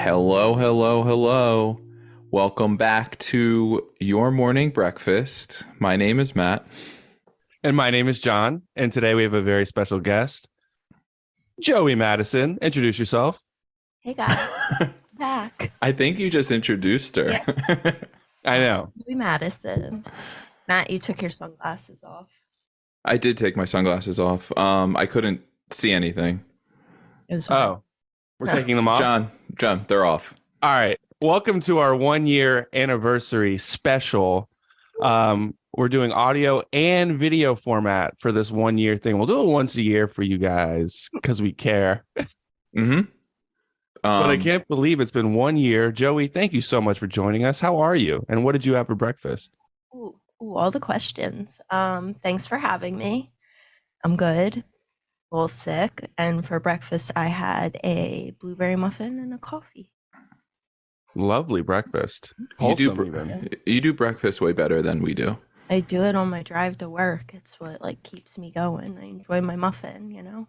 Hello, hello, hello. Welcome back to your morning breakfast. My name is Matt. And my name is John. And today we have a very special guest, Joey Madison. Introduce yourself. Hey guys, back. I think you just introduced her. Yeah. I know. Joey Madison. Matt, you took your sunglasses off. I did take my sunglasses off. I couldn't see anything. It was fine. Oh, we're taking them off. John, they're off. All right. Welcome to our 1 year anniversary special. We're doing audio and video format for this 1 year thing. We'll do it once a year for you guys because we care. Mm-hmm. But I can't believe it's been 1 year. Joey, thank you so much for joining us. How are you? And what did you have for breakfast? Ooh, all the questions. Thanks for having me. I'm good. A little sick. And for breakfast, I had a blueberry muffin and a coffee. Lovely breakfast. You do, Wholesome even. you do breakfast way better than we do. I do it on my drive to work. It's what keeps me going. I enjoy my muffin, you know?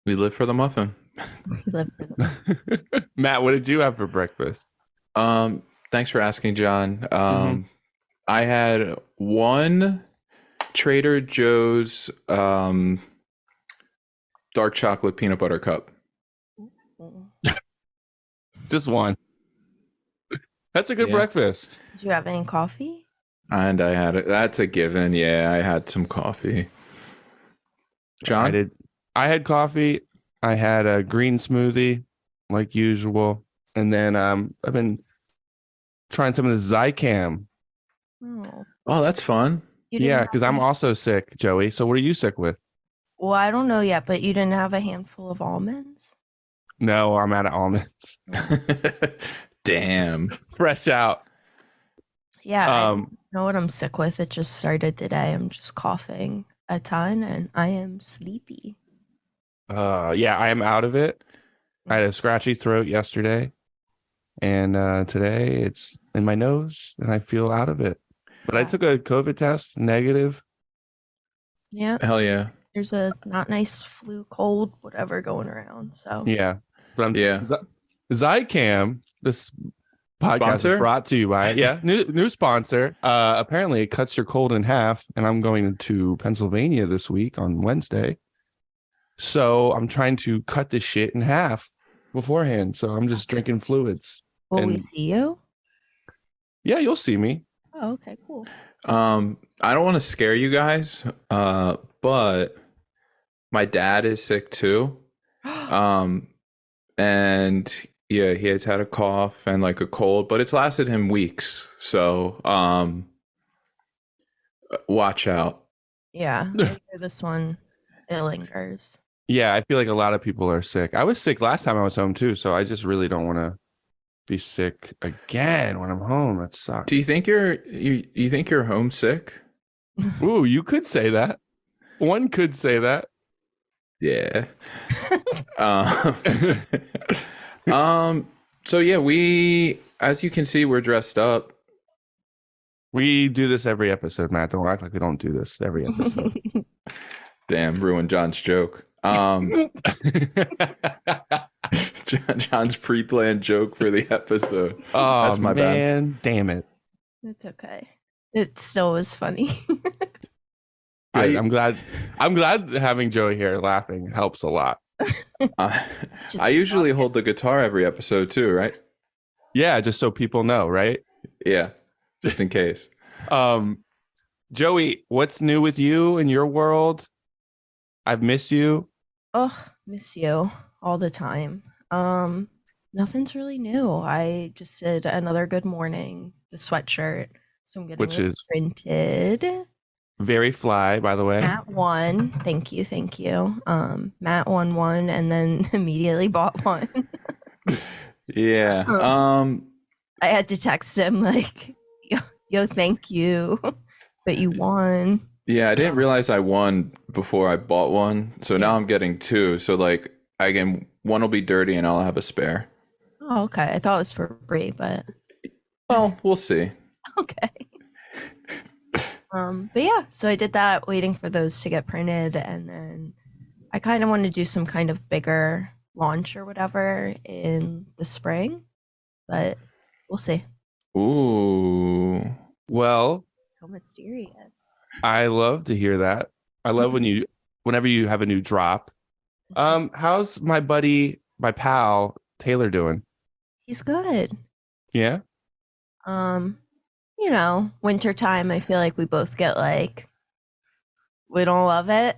We live for the muffin. We live for the Matt, what did you have for breakfast? Thanks for asking, John. I had one Trader Joe's dark chocolate peanut butter cup. Just one. That's a good Yeah. breakfast. Did you have any coffee? And I had it. That's a given. Yeah, I had some coffee. John? I had coffee. I had a green smoothie, like usual. And then I've been trying some of the Zycam. Oh, that's fun. You didn't Yeah, have because I'm any- also sick, Joey. So what are you sick with? Well, I don't know yet, but you didn't have a handful of almonds? No, I'm out of almonds. Damn. Fresh out. Yeah, I Um, don't know what I'm sick with. It just started today. I'm just coughing a ton and I am sleepy. yeah, I am out of it. I had a scratchy throat yesterday. And today it's in my nose and I feel out of it. But I Wow. took a COVID test, negative. Yeah, Hell yeah. there's a not nice flu, cold, whatever going around. So Yeah. But Yeah. Zycam, this podcast Sponsor? is brought to you by new sponsor. Apparently it cuts your cold in half, and I'm going to Pennsylvania this week on Wednesday. So I'm trying to cut this shit in half beforehand. So I'm just drinking fluids. will we and- see you? Yeah, you'll see me. Oh, okay, cool. I don't want to scare you guys, but my dad is sick too. And yeah, he has had a cough and like a cold, but it's lasted him weeks. So, watch out. Yeah, I hear this one, it lingers. Yeah, I feel like a lot of people are sick. I was sick last time I was home too, so I just really don't want to be sick again when I'm home. That sucks. Do you think you think you're homesick? Ooh, you could say that. One could say that. Yeah. So yeah, as you can see, we're dressed up. We do this every episode, Matt. Don't act like we don't do this every episode. Damn, ruined John's joke. John's pre-planned joke for the episode. Oh, That's my bad. man. Damn it. It's okay. It still was funny. Good. I- I'm glad having Joey here laughing helps a lot. Just I usually hold the guitar every episode too, right? Yeah, just so people know, right? Yeah, just in case. Joey, what's new with you in your world? I've missed you. Oh, miss you all the time. Nothing's really new. I just did another Good Morning, the sweatshirt. So I'm getting Which it is- printed. Very fly, by the way. Matt won. Thank you, thank you. Matt won one and then immediately bought one. Yeah. I had to text him like, yo, thank you. But you won. Yeah, I didn't realize I won before I bought one. So now I'm getting two. So like one will be dirty and I'll have a spare. Oh, okay. I thought it was for free, but Well, we'll see. okay. But yeah, so I did that, waiting for those to get printed, and then I kind of want to do some kind of bigger launch or whatever in the spring, but we'll see. Ooh. Well, So mysterious. I love to hear that. I love whenever you have a new drop. How's my pal Taylor doing? He's good. Yeah. Wintertime, I feel like we both get like, we don't love it.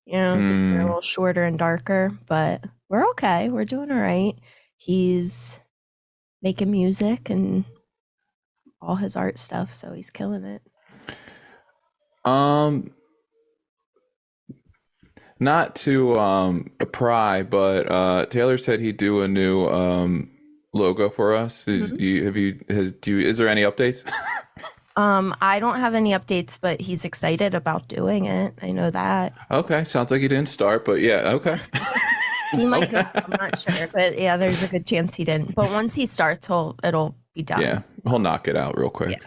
Things are a little shorter and darker, but we're okay. We're doing all right. He's making music and all his art stuff, so he's killing it. Not to pry, but Taylor said he'd do a new logo for us. Is there any updates? I don't have any updates, but he's excited about doing it. I know that. Okay, sounds like he didn't start, but yeah, okay. He might have, I'm not sure, but yeah, there's a good chance he didn't. But once he starts, it'll be done. Yeah, he'll knock it out real quick.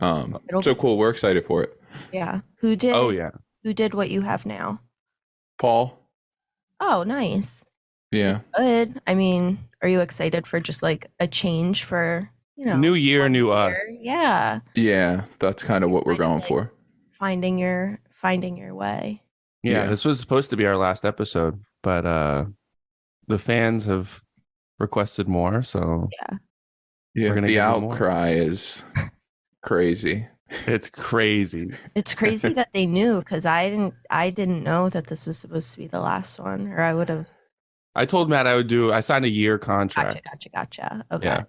Yeah. So cool. We're excited for it. Yeah. Who did? Oh yeah. Who did what you have now? Paul. Oh, nice. Yeah. That's good. I mean, are you excited for just like a change for, new year, new us? Yeah. Yeah, that's kind of what we're going for. Finding your way. Yeah, this was supposed to be our last episode, but the fans have requested more, so yeah. The outcry is crazy. It's crazy. It's crazy that they knew, because I didn't know that this was supposed to be the last one, or I would have. I told Matt I signed a year contract. Gotcha. Okay.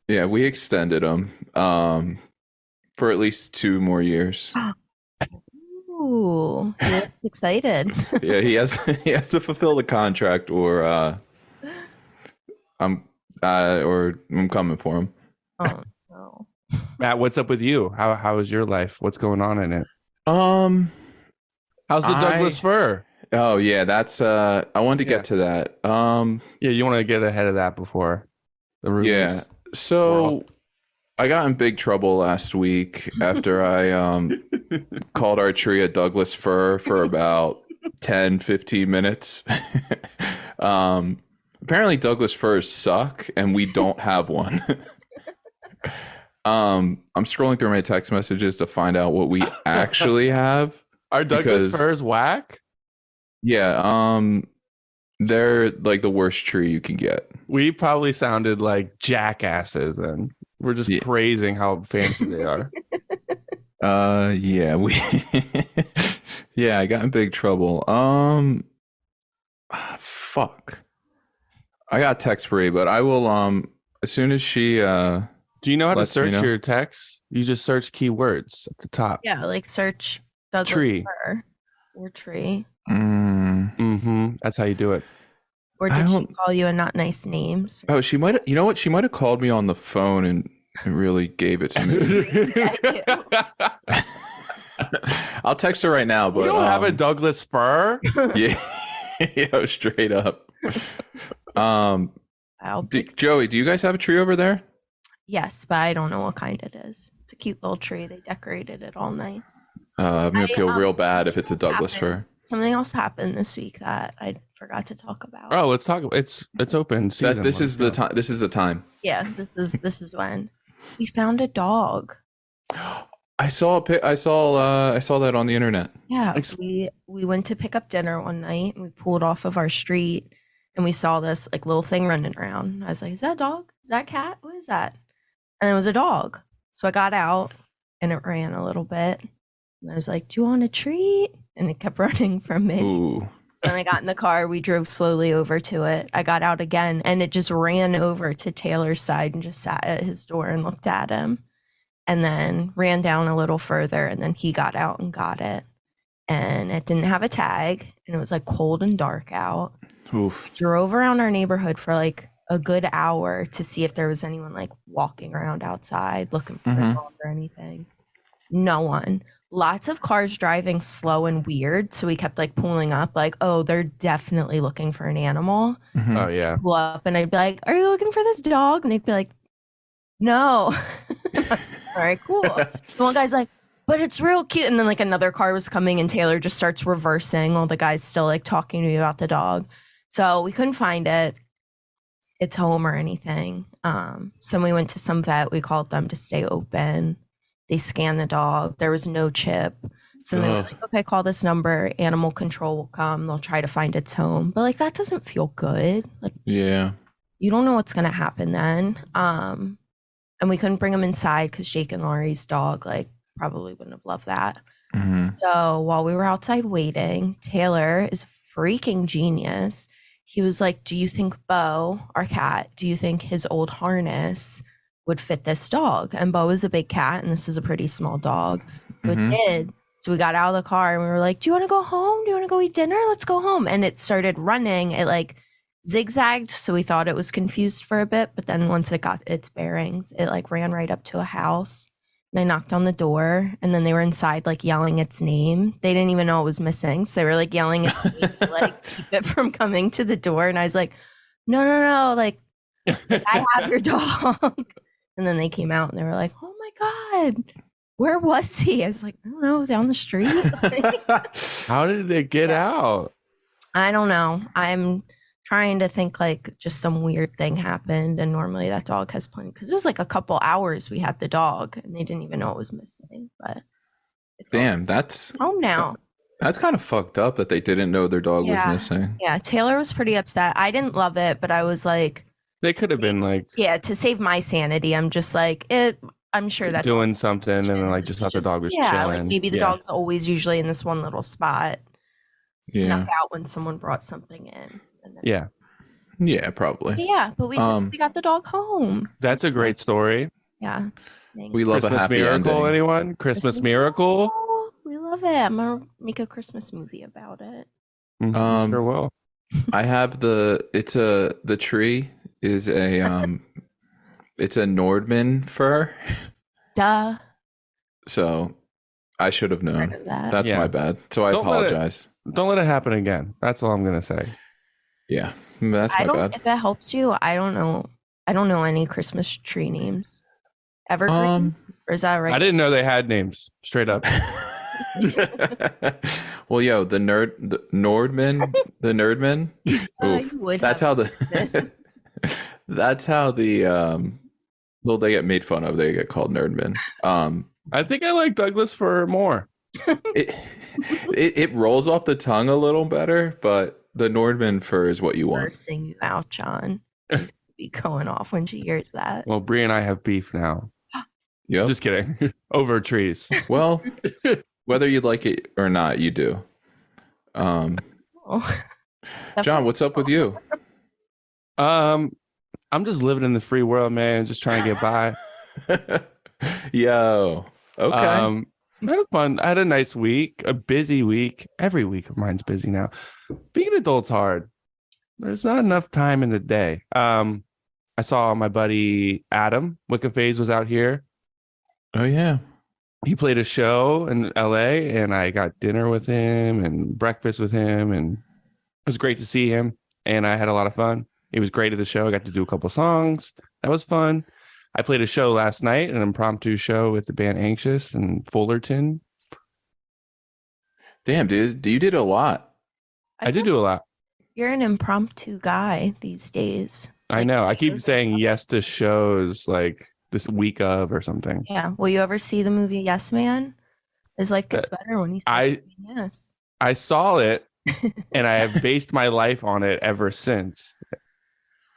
Yeah, we extended him for at least 2 more years. Ooh, he looks excited. Yeah, he has to fulfill the contract, or I'm coming for him. Oh no. Matt, what's up with you? How is your life? What's going on in it? How's the Douglas fir? Oh yeah, that's I wanted to get to that. Yeah, you want to get ahead of that before the rumors. Yeah. So I got in big trouble last week after I called our tree a Douglas fir for about 10-15 minutes. Apparently Douglas firs suck and we don't have one. I'm scrolling through my text messages to find out what we actually have. Are Douglas firs whack? Yeah, they're like the worst tree you can get. We probably sounded like jackasses, and we're just praising how fancy they are. Yeah, yeah, I got in big trouble. Fuck. I got text free, but I will as soon as she Do you know how to search your text? You just search keywords at the top. Yeah, like search Douglas fir or tree. That's how you do it. Or did she call you a not nice names? Oh, she might have, you know what? She might have called me on the phone and really gave it to me. I'll text her right now, but you don't have a Douglas fir? Yeah, straight up. Joey, do you guys have a tree over there? Yes, but I don't know what kind it is. It's a cute little tree. They decorated it all nice. I'm gonna feel real bad if it's a Douglas fir. Something else happened this week that I forgot to talk about. Oh, let's talk. It's open season. This is the time. This is the time. Yeah, this is when we found a dog. I saw that on the internet. Yeah, we went to pick up dinner one night and we pulled off of our street and we saw this like little thing running around. I was like, "Is that a dog? Is that a cat? What is that?" And it was a dog. So I got out and it ran a little bit. And I was like, "Do you want a treat?" And it kept running from me. Ooh. So then I got in the car. We drove slowly over to it. I got out again and it just ran over to Taylor's side and just sat at his door and looked at him. And then ran down a little further. And then he got out and got it. And it didn't have a tag. And it was like cold and dark out. Oof. So we drove around our neighborhood for like a good hour to see if there was anyone like walking around outside looking for a dog or anything. No one. Lots of cars driving slow and weird. So we kept like pulling up like, oh, they're definitely looking for an animal. Oh, yeah. Pull up and I'd be like, "Are you looking for this dog?" And they'd be like, "No." All right, cool. The one guy's like, "But it's real cute." And then like another car was coming and Taylor just starts reversing while the guy's still like talking to me about the dog. So we couldn't find its home or anything. So we went to some vet. We called them to stay open. They scanned the dog. There was no chip. So they were Ugh. like, okay, call this number. Animal control will come. They'll try to find its home. But like that doesn't feel good. Like Yeah. you don't know what's gonna happen then. And we couldn't bring him inside because Jake and Laurie's dog like probably wouldn't have loved that. Hmm. So while we were outside waiting, Taylor is a freaking genius. He was like, do you think Bo, our cat, do you think his old harness would fit this dog? And Bo is a big cat and this is a pretty small dog. So Mhm. it did. So we got out of the car and we were like, do you want to go home? Do you want to go eat dinner? Let's go home. And it started running. It like zigzagged. So we thought it was confused for a bit. But then once it got its bearings, it like ran right up to a house. And I knocked on the door and then they were inside like yelling its name. They didn't even know it was missing. So they were like yelling its name to like keep it from coming to the door. And I was like, no, like I have your dog. And then they came out and they were like, oh my God, where was he? I was like, I don't know, down the street. How did it get out? I don't know. I'm trying to think like just some weird thing happened. And normally that dog has plenty because it was like a couple hours we had the dog and they didn't even know it was missing. But it's Damn, that's home now. kind of fucked up that they didn't know their dog Yeah. was missing. Yeah, Taylor was pretty upset. I didn't love it, but I was like, They could have been like yeah, to save my sanity, I'm just like, I'm sure that doing something and then like just thought the dog was yeah, chilling. like maybe the Yeah. dog's always usually in this one little spot. Snuck out when someone brought something in. And then, Yeah. Yeah, probably. but we got the dog home. That's a great story. Yeah. We love a Christmas happy Miracle, ending. anyone? Christmas Miracle? Oh, we love it. I'm gonna make a Christmas movie about it. Sure will. I have the tree is a it's a Nordman fir. Duh. So I should have known. Heard of that. That's Yeah. my bad. So I Don't let it- apologize. Don't let it happen again. That's all I'm gonna say. Yeah, that's I my don't. bad. If that helps you, I don't know. I don't know any Christmas tree names. Evergreen, or is that right? I didn't know they had names. Straight up. Well, yo, the Nerdman. Oof. You would That's have how the that's how the well, they get made fun of. They get called Nerdmen. I think I like Douglas fir more. It rolls off the tongue a little better, but the Nordman fur is what you want. cursing you out, John. She's gonna be going off when she hears that. Well, Bree and I have beef now. Yep. Just kidding. Over trees. Well, whether you like it or not, you do. Oh. John, what's up with you? I'm just living in the free world, man. Just trying to get by. Yo. Okay. I had fun. I had a nice week, a busy week. Every week of mine's busy now. Being an adult's hard. There's not enough time in the day. I saw my buddy Adam Wiccaphase was out here. Oh yeah. He played a show in LA and I got dinner with him and breakfast with him, and it was great to see him, and I had a lot of fun. He was great at the show. I got to do a couple songs. That was fun. I played a show last night, an impromptu show with the band Anxious in Fullerton. Damn, dude. You did a lot. I did do a lot. You're an impromptu guy these days. I Like, know. I shows keep and saying stuff. yes to shows like this week of or something. Yeah. Will you ever see the movie Yes Man? His life gets better when he starts saying yes. I saw it and I have based my life on it ever since.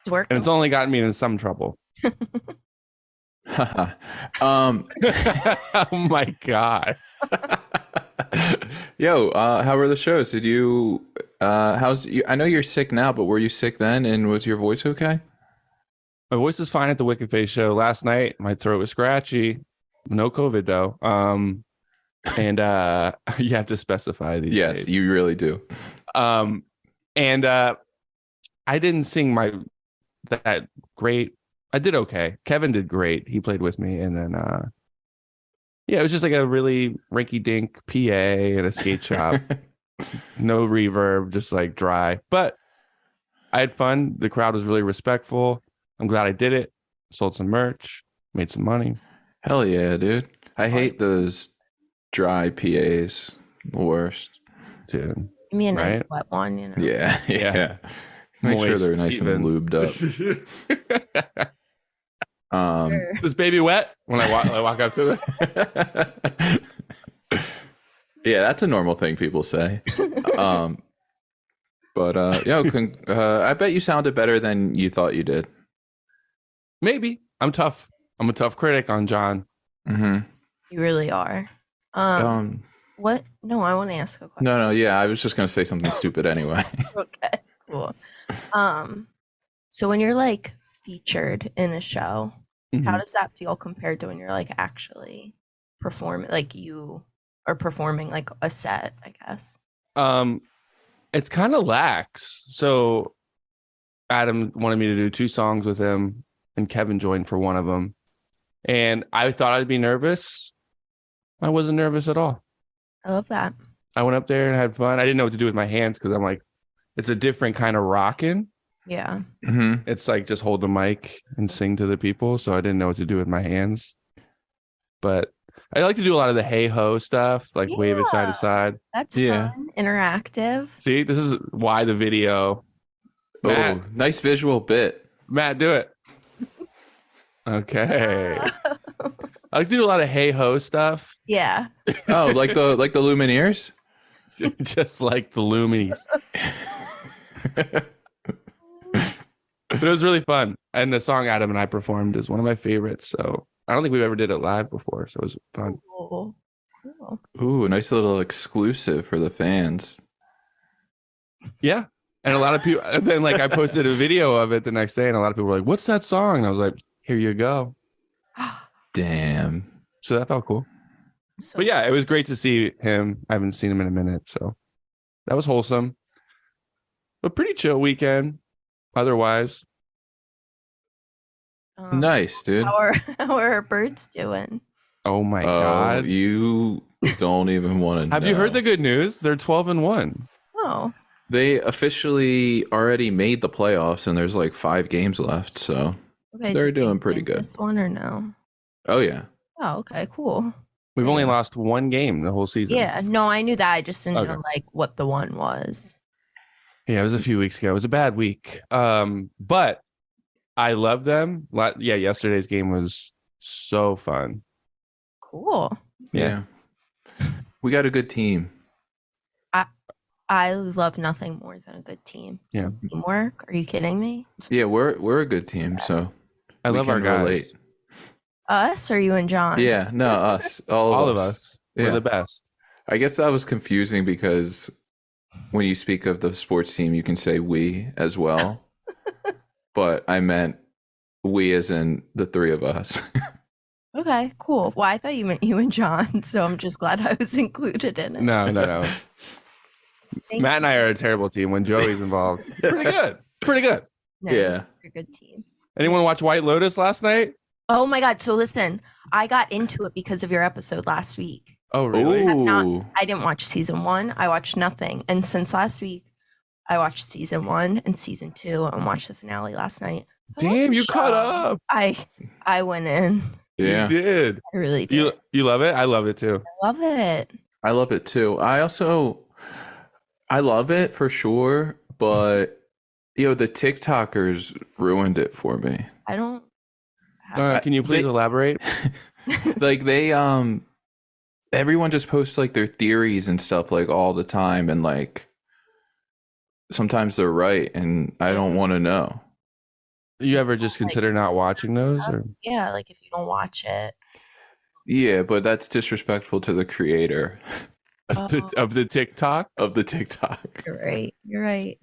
It's working. And it's only gotten me in some trouble. um Oh my God. Yo, how were the shows? Did you how's you, I know you're sick now, but were you sick then, and was your voice okay? My voice was fine at the Wicked Face show last night. My throat was scratchy. No COVID though. And you have to specify these Yes, days. you really do. And I didn't sing that great. I did okay. Kevin did great. He played with me, and then yeah, it was just like a really rinky-dink PA and a skate shop. No reverb, just like dry. But I had fun. The crowd was really respectful. I'm glad I did it. Sold some merch, made some money. Hell yeah, dude. I hate those dry PAs. The worst. Dude. Give me a nice Right? wet one, you know. Yeah. Yeah. Make sure they're Moist, nice even. and lubed up. Sure. Is baby wet when I walk up to them? Yeah, that's a normal thing people say. I bet you sounded better than you thought you did. Maybe. I'm tough. I'm a tough critic on John. Mm-hmm. You really are. What? No, I want to ask a question. No, yeah, I was just gonna say something stupid anyway. Okay, cool. So when you're like featured in a show, how Mhm. does that feel compared to when you're like actually performing, like you are performing like a set, I guess? It's kind of lax. So Adam wanted me to do 2 songs with him, and Kevin joined for one of them. And I thought I'd be nervous. I wasn't nervous at all. I love that. I went up there and had fun. I didn't know what to do with my hands because I'm like, it's a different kind of rocking. Yeah. Mm-hmm. It's like just hold the mic and sing to the people. So I didn't know what to do with my hands. But I like to do a lot of the hey ho stuff, like wave it side to side. That's Yeah. fun. Interactive. See, this is why the video. Matt, Oh, nice visual bit. Matt, do it. Okay. I like to do a lot of hey ho stuff, Yeah. Oh, like the Lumineers? just like the Lumineers. But it was really fun. And the song Adam and I performed is one of my favorites. So I don't think we've ever did it live before. So it was fun. Cool. Cool. Ooh, a nice little exclusive for the fans. Yeah. And a lot of people, and then like I posted a video of it the next day, and a lot of people were like, "What's that song?" And I was like, "Here you go." Damn. So that felt cool. So But yeah, it was great to see him. I haven't seen him in a minute. So that was wholesome. But pretty chill weekend otherwise. Nice, dude. How are our birds doing? Oh my Oh, God. you don't even want to know. Have you heard the good news? They're 12-1. Oh, They officially already made the playoffs, and there's like 5 games left, so okay. they're did they doing pretty win good. This one or no? Oh yeah. Oh, okay, cool. We've only Yeah. lost 1 game the whole season. Yeah, no, I knew that. I just didn't Okay. know like what the one was. Yeah, it was a few weeks ago. It was a bad week. But I love them. Yeah, yesterday's game was so fun. Cool. Yeah. We got a good team. I love nothing more than a good team. Yeah. Teamwork? Are you kidding me? Yeah, we're a good team, so I we love our can guys. relate. Us or you and John? Yeah, no, us. All of us. We're Yeah. the best. I guess that was confusing because when you speak of the sports team, you can say we as well. But I meant we as in the 3 of us. Okay, cool. Well, I thought you meant you and John, so I'm just glad I was included in it. No. Thank Matt and I are a terrible team when Joey's involved. Pretty good. Pretty good. No, Yeah. you're a good team. Anyone watch White Lotus last night? Oh my God. So listen, I got into it because of your episode last week. Oh, really? Ooh. I didn't watch season 1. I watched nothing. And since last week, I watched season 1 and season 2 and watched the finale last night. I love Damn, the you caught show. up. I went in. Yeah. You did. I really did. You love it? I love it too. I love it. I love it too. I love it for sure, but the TikTokers ruined it for me. I don't have Can you please They- elaborate? Like they everyone just posts like their theories and stuff like all the time, and like sometimes they're right and I don't want to know. You ever just consider not watching those? Or? yeah, like if you don't watch it. Yeah, but that's disrespectful to the creator Of the TikTok? of the TikTok. You're right. You're right.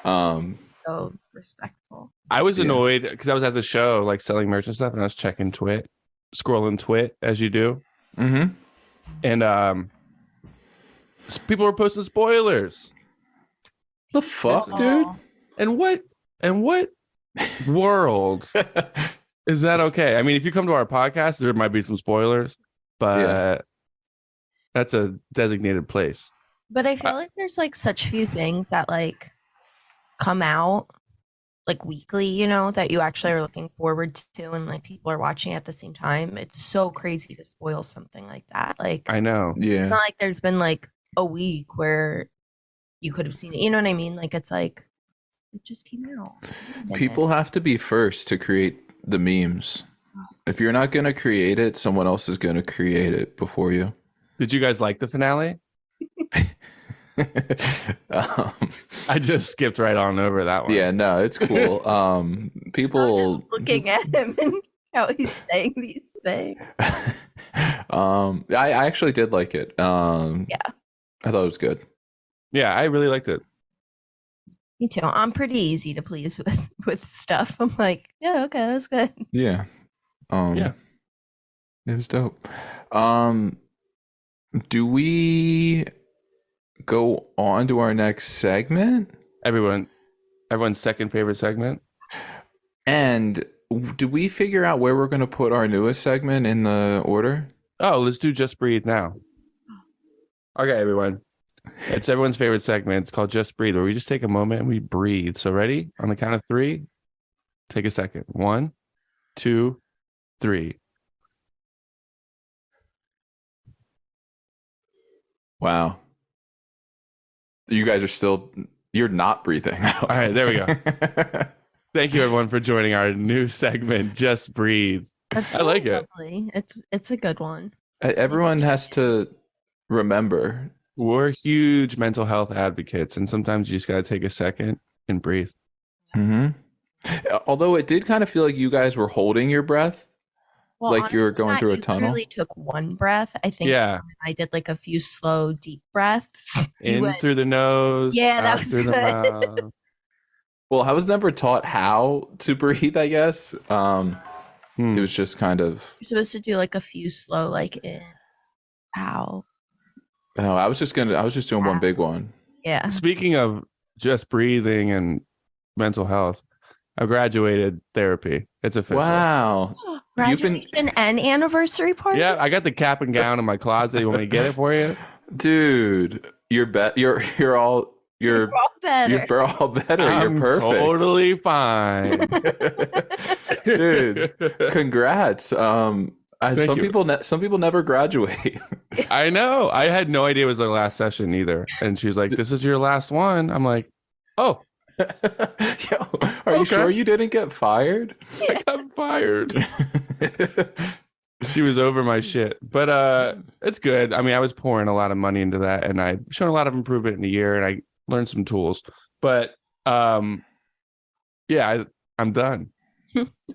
So respectful. I was Yeah. annoyed because I was at the show, like selling merch and stuff, and I was checking Twit, scrolling Twit as you do, Mm-hmm. and people were posting spoilers. The fuck, Oh, dude? And what world is that okay? I mean, if you come to our podcast, there might be some spoilers, but Yeah. that's a designated place. But I feel like there's like such few things that like come out like weekly, you know, that you actually are looking forward to and like people are watching at the same time. It's so crazy to spoil something like that. Like I know. Yeah. it's not like there's been like a week where you could have seen it. You know what I mean? Like it's like It just came out. Wait a minute. People have to be first to create the memes. If you're not going to create it, someone else is going to create it before you. Did you guys like the finale? I just skipped right on over that one. Yeah, no, it's cool. People Just looking at him and how he's saying these things. I actually did like it. Yeah. I thought it was good. Yeah, I really liked it. Me too. I'm pretty easy to please with stuff. I'm like, yeah, okay, that was good. Yeah. Yeah. It was dope. Do we go on to our next segment? Everyone's second favorite segment. And do we figure out where we're going to put our newest segment in the order? Oh, let's do Just Breathe now. Okay, everyone. It's everyone's favorite segment. It's called Just Breathe, where we just take a moment and we breathe. So ready? On the count of 3, take a second. 1, 2, 3. Wow. You guys are still, you're not breathing. All right, there we go. Thank you, everyone, for joining our new segment, Just Breathe. That's I like really it. lovely. It's a good one. Everyone has to remember. We're huge mental health advocates, and sometimes you just got to take a second and breathe. Mm-hmm. Although it did kind of feel like you guys were holding your breath. Well, Like you were honestly, going Matt, through a you tunnel? literally took one breath. I think Yeah. I did like a few slow, deep breaths. You In went- through the nose. Yeah, that out was through the good. mouth. Well, I was never taught how to breathe, I guess. It was just kind of, You're supposed to do like a few slow, like in, out. oh, I was just doing one big one. Yeah. Speaking of just breathing and mental health, I graduated therapy. It's official. Wow. You've been- Graduation and anniversary party. Yeah, I got the cap and gown in my closet. You want me to get it for you? Dude, you're all We're all better. you're all better. I'm You're perfect. totally fine. Dude, congrats. Some you. people never graduate. I know. I had no idea it was the last session either. And she was like, "This is your last one." I'm like, "Oh, Yo, are you Okay. sure you didn't get fired? I got fired." She was over my shit. But it's good. I mean, I was pouring a lot of money into that, and I've shown a lot of improvement in a year, and I learned some tools. But yeah, I'm done.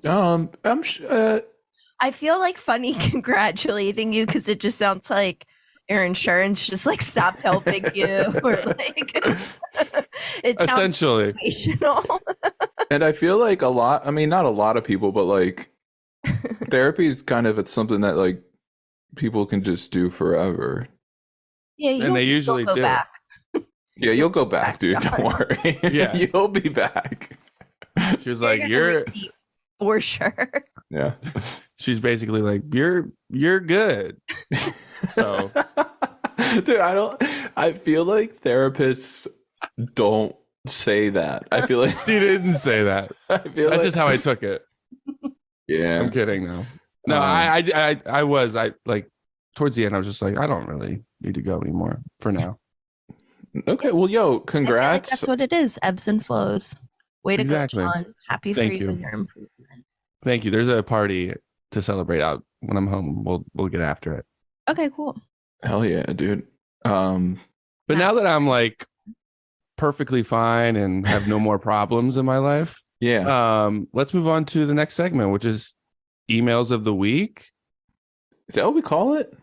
I'm sure. I feel like funny congratulating you because it just sounds like your insurance just like stopped helping you, or like it sounds Essentially. situational. And I feel like not a lot of people, but like therapy is kind of something that like people can just do forever. Yeah, And they usually go do. back. Yeah, you'll go back, dude. Don't worry. Yeah. You'll be back. She was like, gonna "You're." repeat for sure. Yeah. She's basically like, "You're good." So Dude, I feel like therapists don't say that. I feel like she didn't say that. I feel That's like, just how I took it. yeah. I'm kidding though. No, Um, I was like towards the end I was just like, I don't really need to go anymore for now. Okay, well, yo, I feel like congrats. that's what it is. Ebbs and flows. Way to Exactly. go, John. Happy Thank for you you. and your improvement. Thank you. There's a party to celebrate out when I'm home. We'll get after it. Okay, cool. Hell yeah, dude. But now that I'm like perfectly fine and have no more problems in my life, Yeah. let's move on to the next segment, which is emails of the week. Is that what we call it?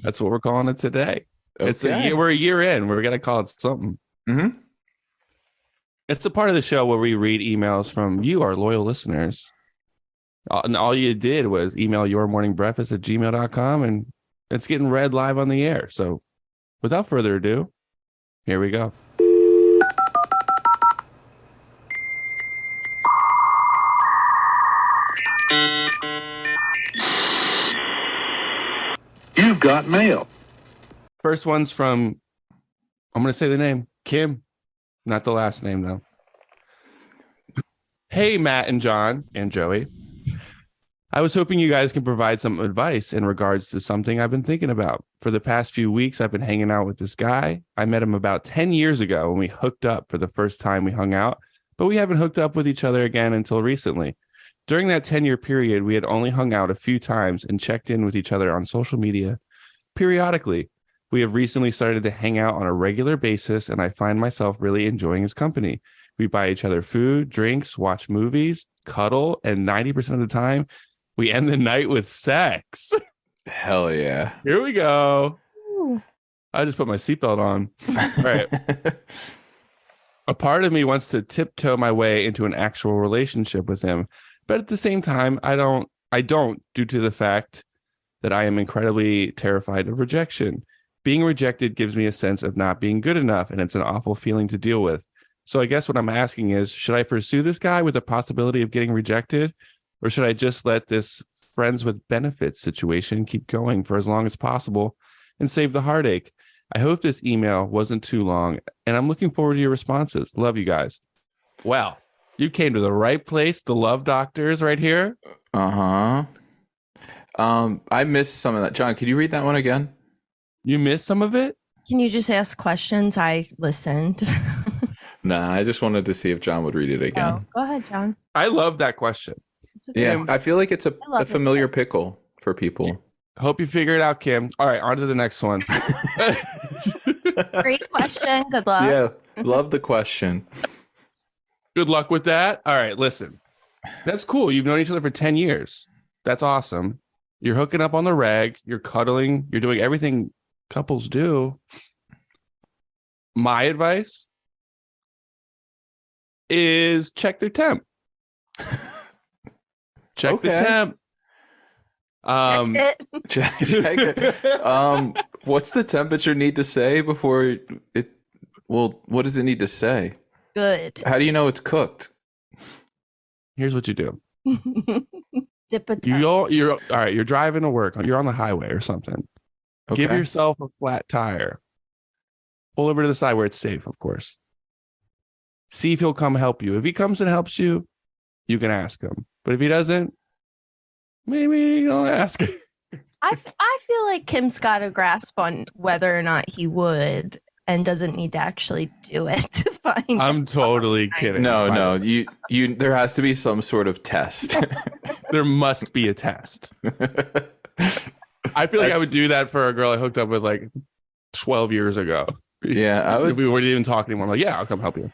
That's what we're calling it today. It's a Okay. year. We're a year in. We're gonna call it something. Mm-hmm. It's a part of the show where we read emails from you, our loyal listeners. And all you did was email yourmorningbreakfast@gmail.com, and it's getting read live on the air. So without further ado, here we go. You've got mail. First one's from, I'm going to say the name, Kim. Not the last name, though. Hey, Matt and John and Joey. I was hoping you guys can provide some advice in regards to something I've been thinking about. For the past few weeks, I've been hanging out with this guy. I met him about 10 years ago when we hooked up for the first time we hung out, but we haven't hooked up with each other again until recently. During that 10-year period, we had only hung out a few times and checked in with each other on social media periodically. We have recently started to hang out on a regular basis, and I find myself really enjoying his company. We buy each other food, drinks, watch movies, cuddle, and 90% of the time, we end the night with sex. Hell yeah. Here we go. Ooh. I just put my seatbelt on. All right. A part of me wants to tiptoe my way into an actual relationship with him, but at the same time, I don't due to the fact that I am incredibly terrified of rejection. Being rejected gives me a sense of not being good enough, and it's an awful feeling to deal with. So I guess what I'm asking is, should I pursue this guy with the possibility of getting rejected, or should I just let this friends with benefits situation keep going for as long as possible and save the heartache? I hope this email wasn't too long, and I'm looking forward to your responses. Love you guys. Well, you came to the right place. The love doctors right here. Uh-huh. I missed some of that. John, could you read that one again? You missed some of it? Can you just ask questions? I listened. Nah, I just wanted to see if John would read it again. Oh, go ahead, John. I love that question. It's okay. Yeah, I feel like it's a love it. familiar pickle for people. Hope you figure it out, Kim. All right, on to the next one. Great question. Good luck. Yeah, love the question. Good luck with that. All right, listen. That's cool. You've known each other for 10 years. That's awesome. You're hooking up on the reg. You're cuddling. You're doing everything couples do. My advice is check their temp. Check the Okay. temp. Check it. Check it. What's the temperature need to say before it? Well, what does it need to say? Good. How do you know it's cooked? Here's what you do. Dip a You're all right. You're driving to work. You're on the highway or something. Okay. Give yourself a flat tire. Pull over to the side where it's safe, of course. See if he'll come help you. If he comes and helps you, you can ask him. But if he doesn't, maybe you don't ask. I feel like Kim's got a grasp on whether or not he would and doesn't need to actually do it to find I'm totally kidding. No, by no. the way. You. There has to be some sort of test. There must be a test. I feel like I would do that for a girl I hooked up with like 12 years ago. Yeah, I If would. we weren't even talking anymore. I'm like, yeah, I'll come help you.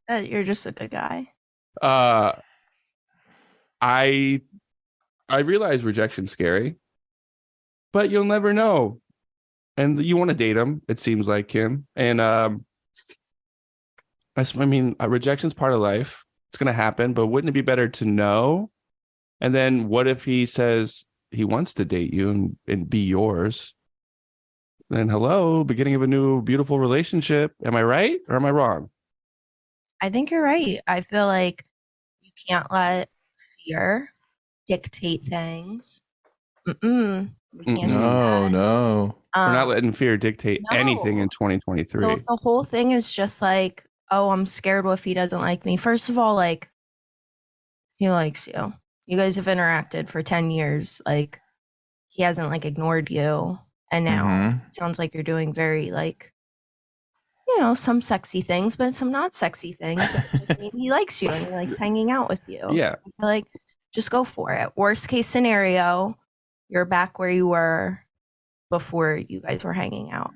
You're just a good guy. I realize rejection's scary, but you'll never know. And you want to date him, it seems like, Kim. And rejection's part of life. It's gonna happen, but wouldn't it be better to know? And then what if he says he wants to date you and be yours? Then hello, beginning of a new beautiful relationship. Am I right or am I wrong? I think you're right. I feel like you can't let fear dictate things. We can't do No, that. no. We're not letting fear dictate no. anything in 2023. So if the whole thing is just like, oh, I'm scared what if he doesn't like me? First of all, like, he likes you. You guys have interacted for 10 years. Like, he hasn't like ignored you. And now it sounds like you're doing very like, some sexy things, but some not sexy things. That just maybe he likes you and he likes hanging out with you. Yeah. So I feel like just go for it. Worst case scenario, you're back where you were before you guys were hanging out.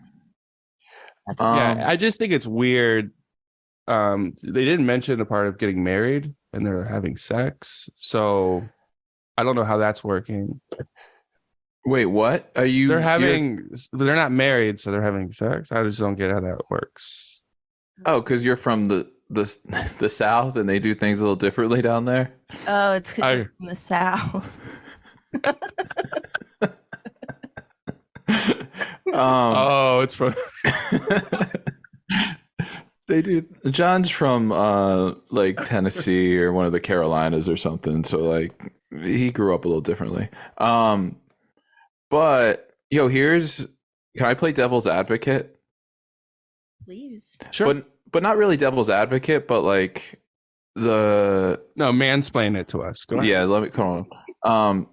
That's Yeah, I just think it's weird. They didn't mention the part of getting married and they're having sex. So I don't know how that's working. Wait, what? Are you? They're not married, so they're having sex. I just don't get how that works. Oh, because you're from the South and they do things a little differently down there. Oh, it's 'cause you're from the South. It's from They do. John's from like Tennessee or one of the Carolinas or something. So like he grew up a little differently. But can I play devil's advocate? Please. sure. But not really devil's advocate, but like No, mansplain it to us. Go ahead. yeah, let me come on.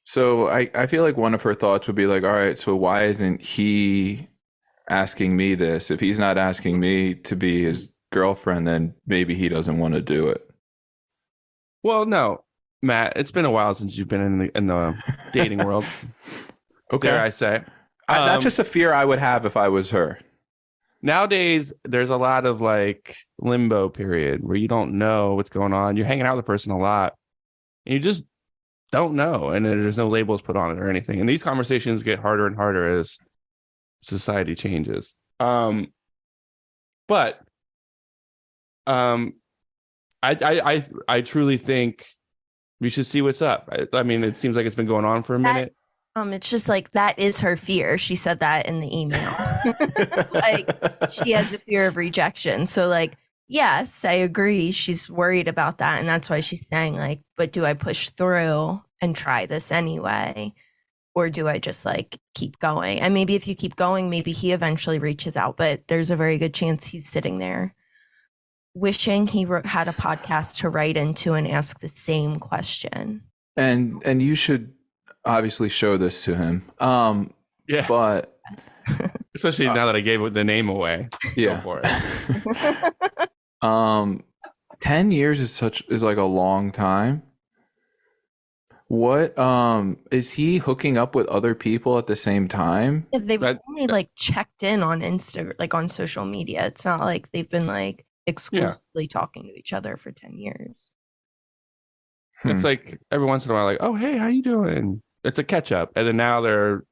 So I feel like one of her thoughts would be like, all right, so why isn't he asking me this? If he's not asking me to be his girlfriend, then maybe he doesn't want to do it. Well, no, Matt, it's been a while since you've been in the dating world. Okay. Dare I say? That's just a fear I would have if I was her. Nowadays, there's a lot of like limbo period where you don't know what's going on. You're hanging out with the person a lot, and you just don't know, and there's no labels put on it or anything. And these conversations get harder and harder as society changes. But I truly think we should see what's up. I mean, it seems like it's been going on for a minute. It's just like that is her fear. She said that in the email. Like she has a fear of rejection. So like, yes, I agree. She's worried about that. And that's why she's saying like, but do I push through and try this anyway? Or do I just like keep going? And maybe if you keep going, maybe he eventually reaches out. But there's a very good chance he's sitting there wishing he had a podcast to write into and ask the same question. And you should obviously show this to him. Yeah, but especially now that I gave the name away. Yeah. Go for it. 10 years is like a long time. What is he hooking up with other people at the same time? Yeah, they've only like checked in on Insta, like on social media. It's not like they've been like exclusively talking to each other for 10 years. It's like every once in a while, like, oh, hey, how you doing? It's a catch up. And then now they're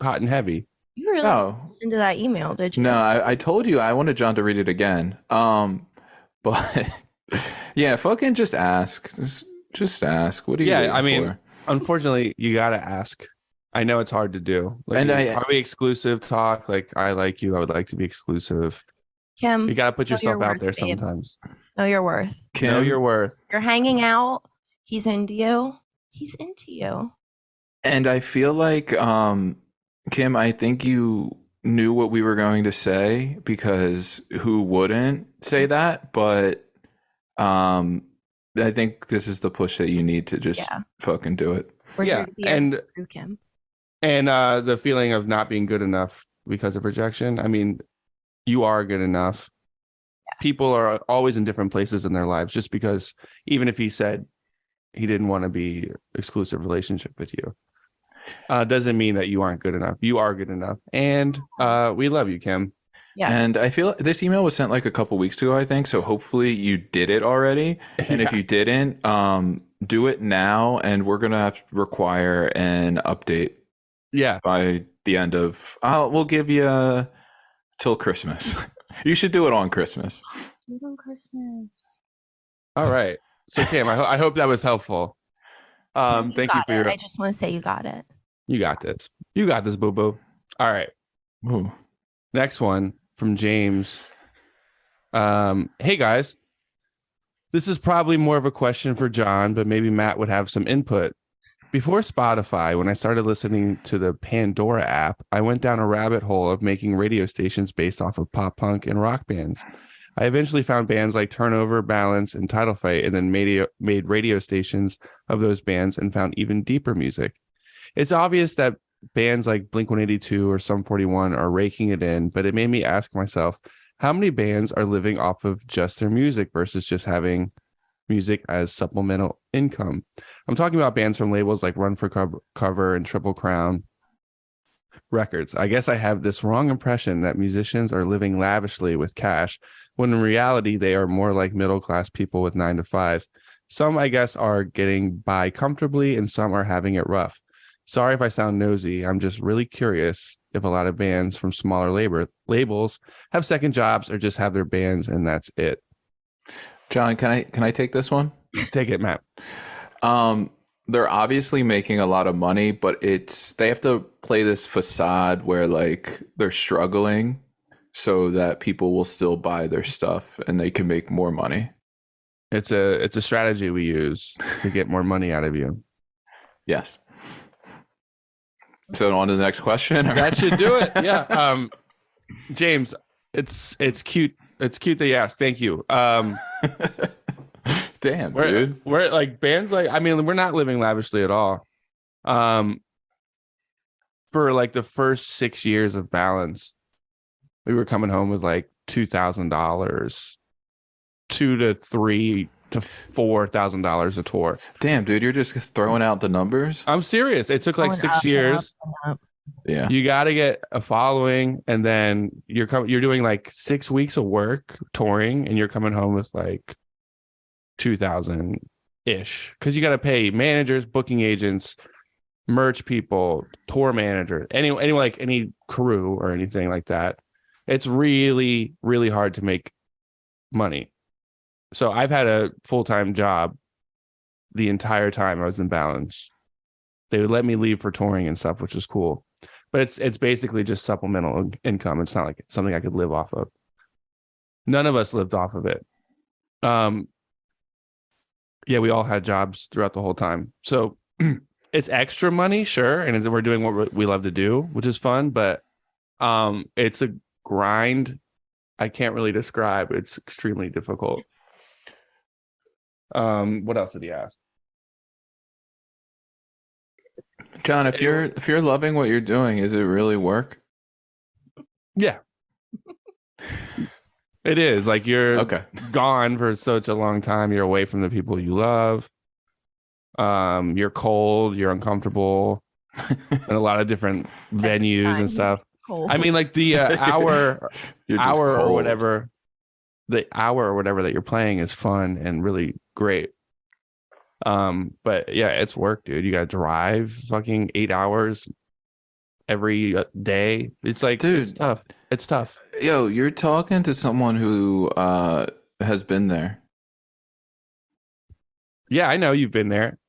hot and heavy. You really listened to that email, did you? No, I told you I wanted John to read it again. But yeah, fucking just ask. Just ask. What do you? Yeah, I mean, unfortunately, you gotta ask. I know it's hard to do. Like, are we exclusive talk? Like, I like you. I would like to be exclusive. Kim, you gotta put yourself out there sometimes. Know your worth. Kim, know your worth. You're hanging out. He's into you. He's into you. And I feel like, Kim, I think you knew what we were going to say, because who wouldn't say that? But I think this is the push that you need to just fucking do it. And Kim. And the feeling of not being good enough because of rejection. I mean, you are good enough. Yes. People are always in different places in their lives. Just because even if he said he didn't want to be exclusive relationship with you, doesn't mean that you aren't good enough. You are good enough, and we love you, Kim. Yeah. And I feel this email was sent like a couple weeks ago, I think. So hopefully you did it already. And if you didn't, do it now, and we're gonna have to require an update. Yeah. By the end of, we'll give you till Christmas. You should do it on Christmas. Do it on Christmas. All right. So Kim, I hope that was helpful. Thank you for your. I just want to say you got it. You got this. You got this, boo boo. All right. Ooh. Next one from James. Hey guys, this is probably more of a question for John, but maybe Matt would have some input. Before Spotify, when I started listening to the Pandora app, I went down a rabbit hole of making radio stations based off of pop punk and rock bands. I eventually found bands like Turnover, Balance, and Title Fight, and then made radio stations of those bands and found even deeper music. It's obvious that bands like Blink-182 or Sum 41 are raking it in, but it made me ask myself, how many bands are living off of just their music versus just having music as supplemental income? I'm talking about bands from labels like Run for Cover and Triple Crown Records. I guess I have this wrong impression that musicians are living lavishly with cash, when in reality they are more like middle-class people with 9 to 5s. Some, I guess, are getting by comfortably, and some are having it rough. Sorry if I sound nosy. I'm just really curious if a lot of bands from smaller labels have second jobs or just have their bands and that's it. John, can I take this one? Take it, Matt. They're obviously making a lot of money, but they have to play this facade where like they're struggling so that people will still buy their stuff and they can make more money. It's a strategy we use to get more money out of you. Yes. So on to the next question. That should do it. Yeah. James, it's cute. It's cute that you asked. Thank you. Damn, dude. We're like bands like, I mean, we're not living lavishly at all. For like the first 6 years of Balance, we were coming home with like $2,000 $2,000 to $4,000 a tour. Damn, dude, you're just throwing out the numbers. I'm serious. It took like Going 6 up and years. up and up. Yeah. You got to get a following, and then you're doing like 6 weeks of work touring, and you're coming home with like 2,000 ish, because you got to pay managers, booking agents, merch people, tour managers, any crew or anything like that. It's really, really hard to make money. So I've had a full-time job the entire time I was in Balance. They would let me leave for touring and stuff, which is cool. But it's basically just supplemental income. It's not like something I could live off of. None of us lived off of it. Yeah, we all had jobs throughout the whole time. So it's extra money, sure, and we're doing what we love to do, which is fun, but it's a grind I can't really describe. It's extremely difficult. What else did he ask? John, if you're loving what you're doing, is it really work? Yeah. It is. Like, you're Okay. gone for such a long time. You're away from the people you love. You're cold, you're uncomfortable in a lot of different venues and stuff. Cool. I mean, like the hour You're just or cold. whatever, the hour or whatever that you're playing is fun and really great. But yeah, it's work, dude. You gotta drive fucking 8 hours every day. It's like, Dude. it's tough. It's tough. Yo, you're talking to someone who has been there. Yeah, I know you've been there,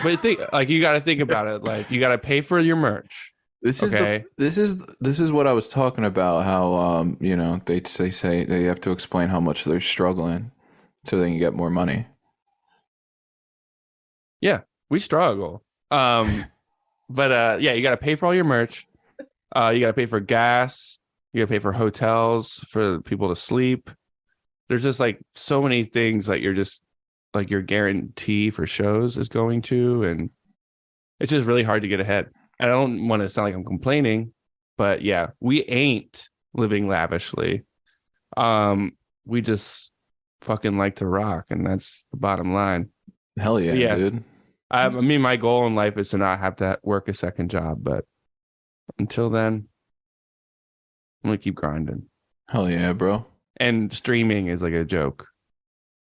but like, you got to think about it. Like, you got to pay for your merch. This Okay. is what I was talking about. How they say they have to explain how much they're struggling so they can get more money. Yeah, we struggle. But yeah, you got to pay for all your merch. You got to pay for gas. You got to pay for hotels for people to sleep. There's just like so many things that you're just like your guarantee for shows is going to, and it's just really hard to get ahead. I don't want to sound like I'm complaining, but yeah, we ain't living lavishly. We just fucking like to rock, and that's the bottom line. Hell yeah, Yeah. dude. I mean, my goal in life is to not have to work a second job, but until then, I'm gonna keep grinding. Hell yeah, bro. And streaming is like a joke.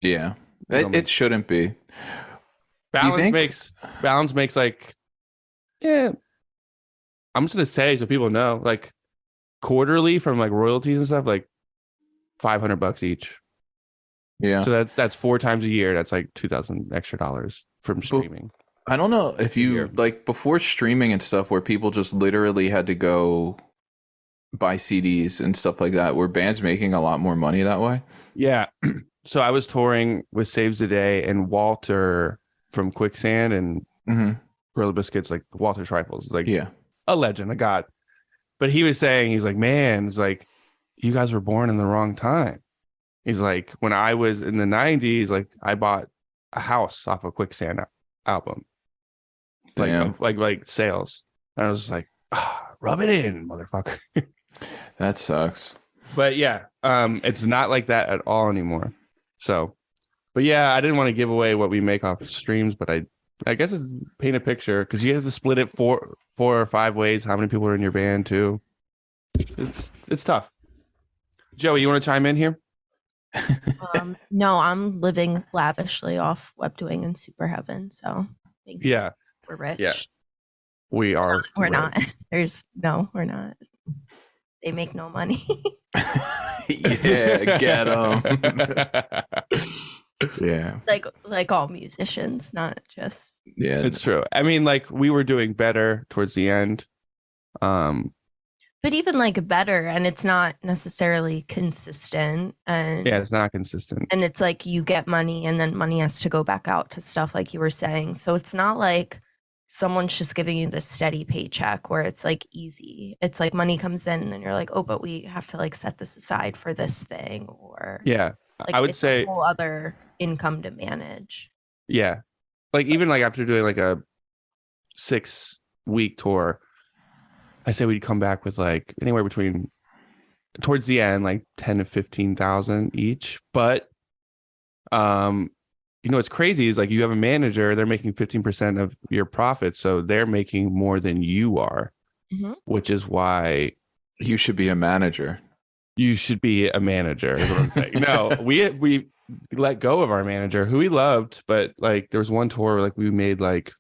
Yeah. It shouldn't be. Balance makes like, yeah, I'm just gonna say so people know, like, quarterly from like royalties and stuff, like $500 each. Yeah. So that's 4 times a year. That's like $2,000 extra from streaming. I don't know if you Year. like before streaming and stuff where people just literally had to go buy CDs and stuff like that. Were bands making a lot more money that way? Yeah. So I was touring with Saves the Day and Walter from Quicksand and Mm-hmm. Gorilla Biscuits, like Walter Trifles, like Yeah. a legend, a god. But he was saying, he's like, man, it's like, you guys were born in the wrong time. He's like, when I was in the 90s, like, I bought a house off a Quicksand album. Damn. Like sales. And I was just like, rub it in, motherfucker. That sucks. But yeah, it's not like that at all anymore. So, but yeah, I didn't want to give away what we make off streams, but I guess it's paint a picture, because you have to split it four or 5 ways. How many people are in your band too? It's tough. Joey, you want to chime in here? No, I'm living lavishly off Webdoing and Super Heaven. So thank you. Yeah, We're rich. Yeah. we are. We're not. We're not. They make no money. Yeah, get them. Yeah. like all musicians, not just. Yeah. It's true. I mean, like, we were doing better towards the end. But even like better, and it's not necessarily consistent. And Yeah, it's not consistent. and it's like you get money and then money has to go back out to stuff, like you were saying. So it's not like someone's just giving you this steady paycheck where it's like easy. It's like money comes in and then you're like, oh, but we have to like set this aside for this thing, or Yeah, like I would it's say, a whole other income to manage. yeah, like, even like after doing like a 6-week tour, I say we'd come back with like anywhere between, towards the end, like 10 to 15,000 each. But What's crazy is like you have a manager, they're making 15% of your profits, so they're making more than you are, which is why You should be a manager. you should be a manager, is what I'm saying. No, we let go of our manager who we loved, but like there was one tour where like we made like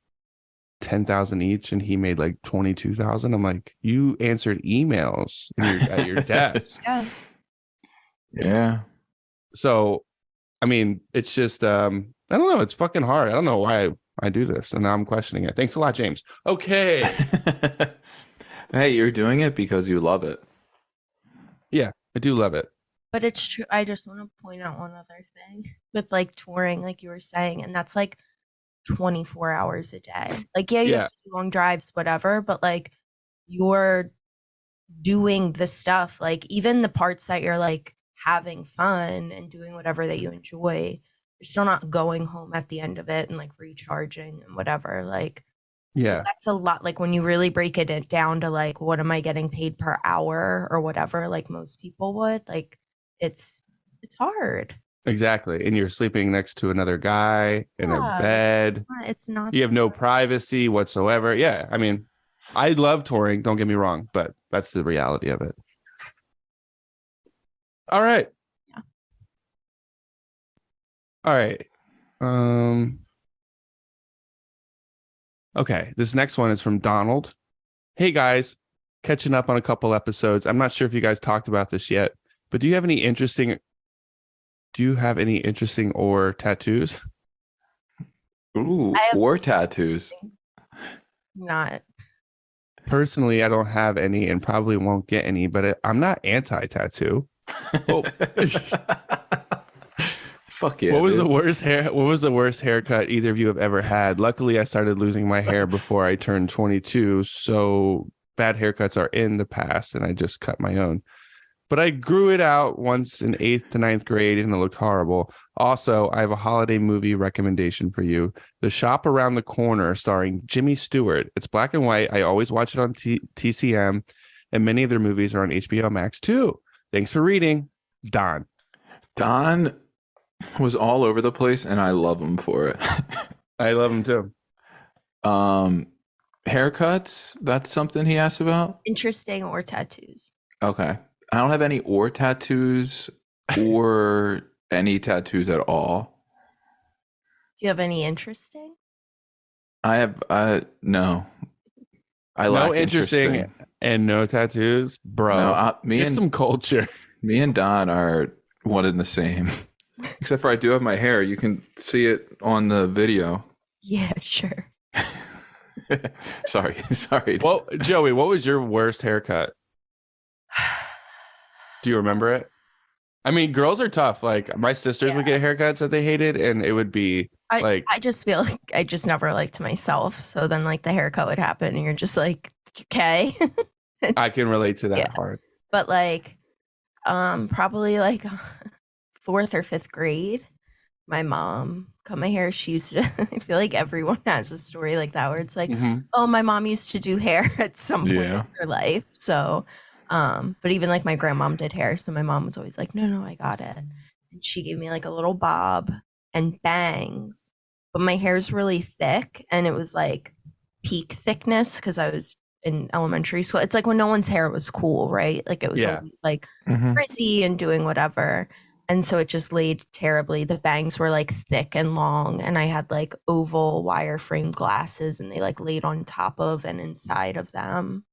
10,000 each and he made like 22,000. I'm like, you answered emails at your desk. Yeah. Yeah. So I mean, it's just I don't know, it's fucking hard. I don't know why I do this, and now I'm questioning it. Thanks a lot, James. Okay. Hey, you're doing it because you love it. Yeah, I do love it. But it's true. I just want to point out one other thing with like touring, like you were saying, and that's like 24 hours a day. Like, yeah, you have to do long drives, whatever, but like you're doing the stuff, like even the parts that you're like having fun and doing whatever that you enjoy, you're still not going home at the end of it and like recharging and whatever. Like, so that's a lot. Like when you really break it down to like, what am I getting paid per hour or whatever, like most people would, like it's hard. Exactly. And you're sleeping next to another guy in a bed. It's not. You have no privacy whatsoever. Yeah. I mean, I love touring, don't get me wrong, but that's the reality of it. All right. Yeah. All right. Okay. This next one is from Donald. Hey guys, catching up on a couple episodes. I'm not sure if you guys talked about this yet, but do you have any interesting or tattoos? Ooh, or tattoos. Not. Personally, I don't have any and probably won't get any, but I'm not anti-tattoo. Oh. Fuck yeah. What was the worst haircut either of you have ever had? Luckily, I started losing my hair before I turned 22, so bad haircuts are in the past, and I just cut my own. But I grew it out once in 8th to 9th grade, and it looked horrible. Also, I have a holiday movie recommendation for you. The Shop Around the Corner, starring Jimmy Stewart. It's black and white. I always watch it on TCM, and many of their movies are on HBO Max too. Thanks for reading, Don. Don was all over the place, and I love him for it. I love him too. Haircuts, that's something he asked about? Interesting or tattoos? Okay. I don't have any or tattoos or any tattoos at all. Do you have any interesting? I have no. I no lack interesting and no tattoos, bro. No, get some culture. Me and Don are one and the same. Except for I do have my hair. You can see it on the video. Yeah, sure. Sorry. Well, Joey, what was your worst haircut? Do you remember it? I mean, girls are tough. Like my sisters would get haircuts that they hated, and it would be like I just feel like I just never liked myself. So then like the haircut would happen, and you're just like, okay. I can relate to that hard. But like, probably like 4th or 5th grade, my mom cut my hair. She used to. I feel like everyone has a story like that where it's like, oh, my mom used to do hair at some point in her life. So. But even like my grandmom did hair, so my mom was always like, no, I got it. And she gave me like a little bob and bangs, but my hair's really thick and it was like peak thickness because I was in elementary school. It's like when no one's hair was cool, right? Like it was always like frizzy and doing whatever. And so it just laid terribly. The bangs were like thick and long, and I had like oval wireframe glasses, and they like laid on top of and inside of them.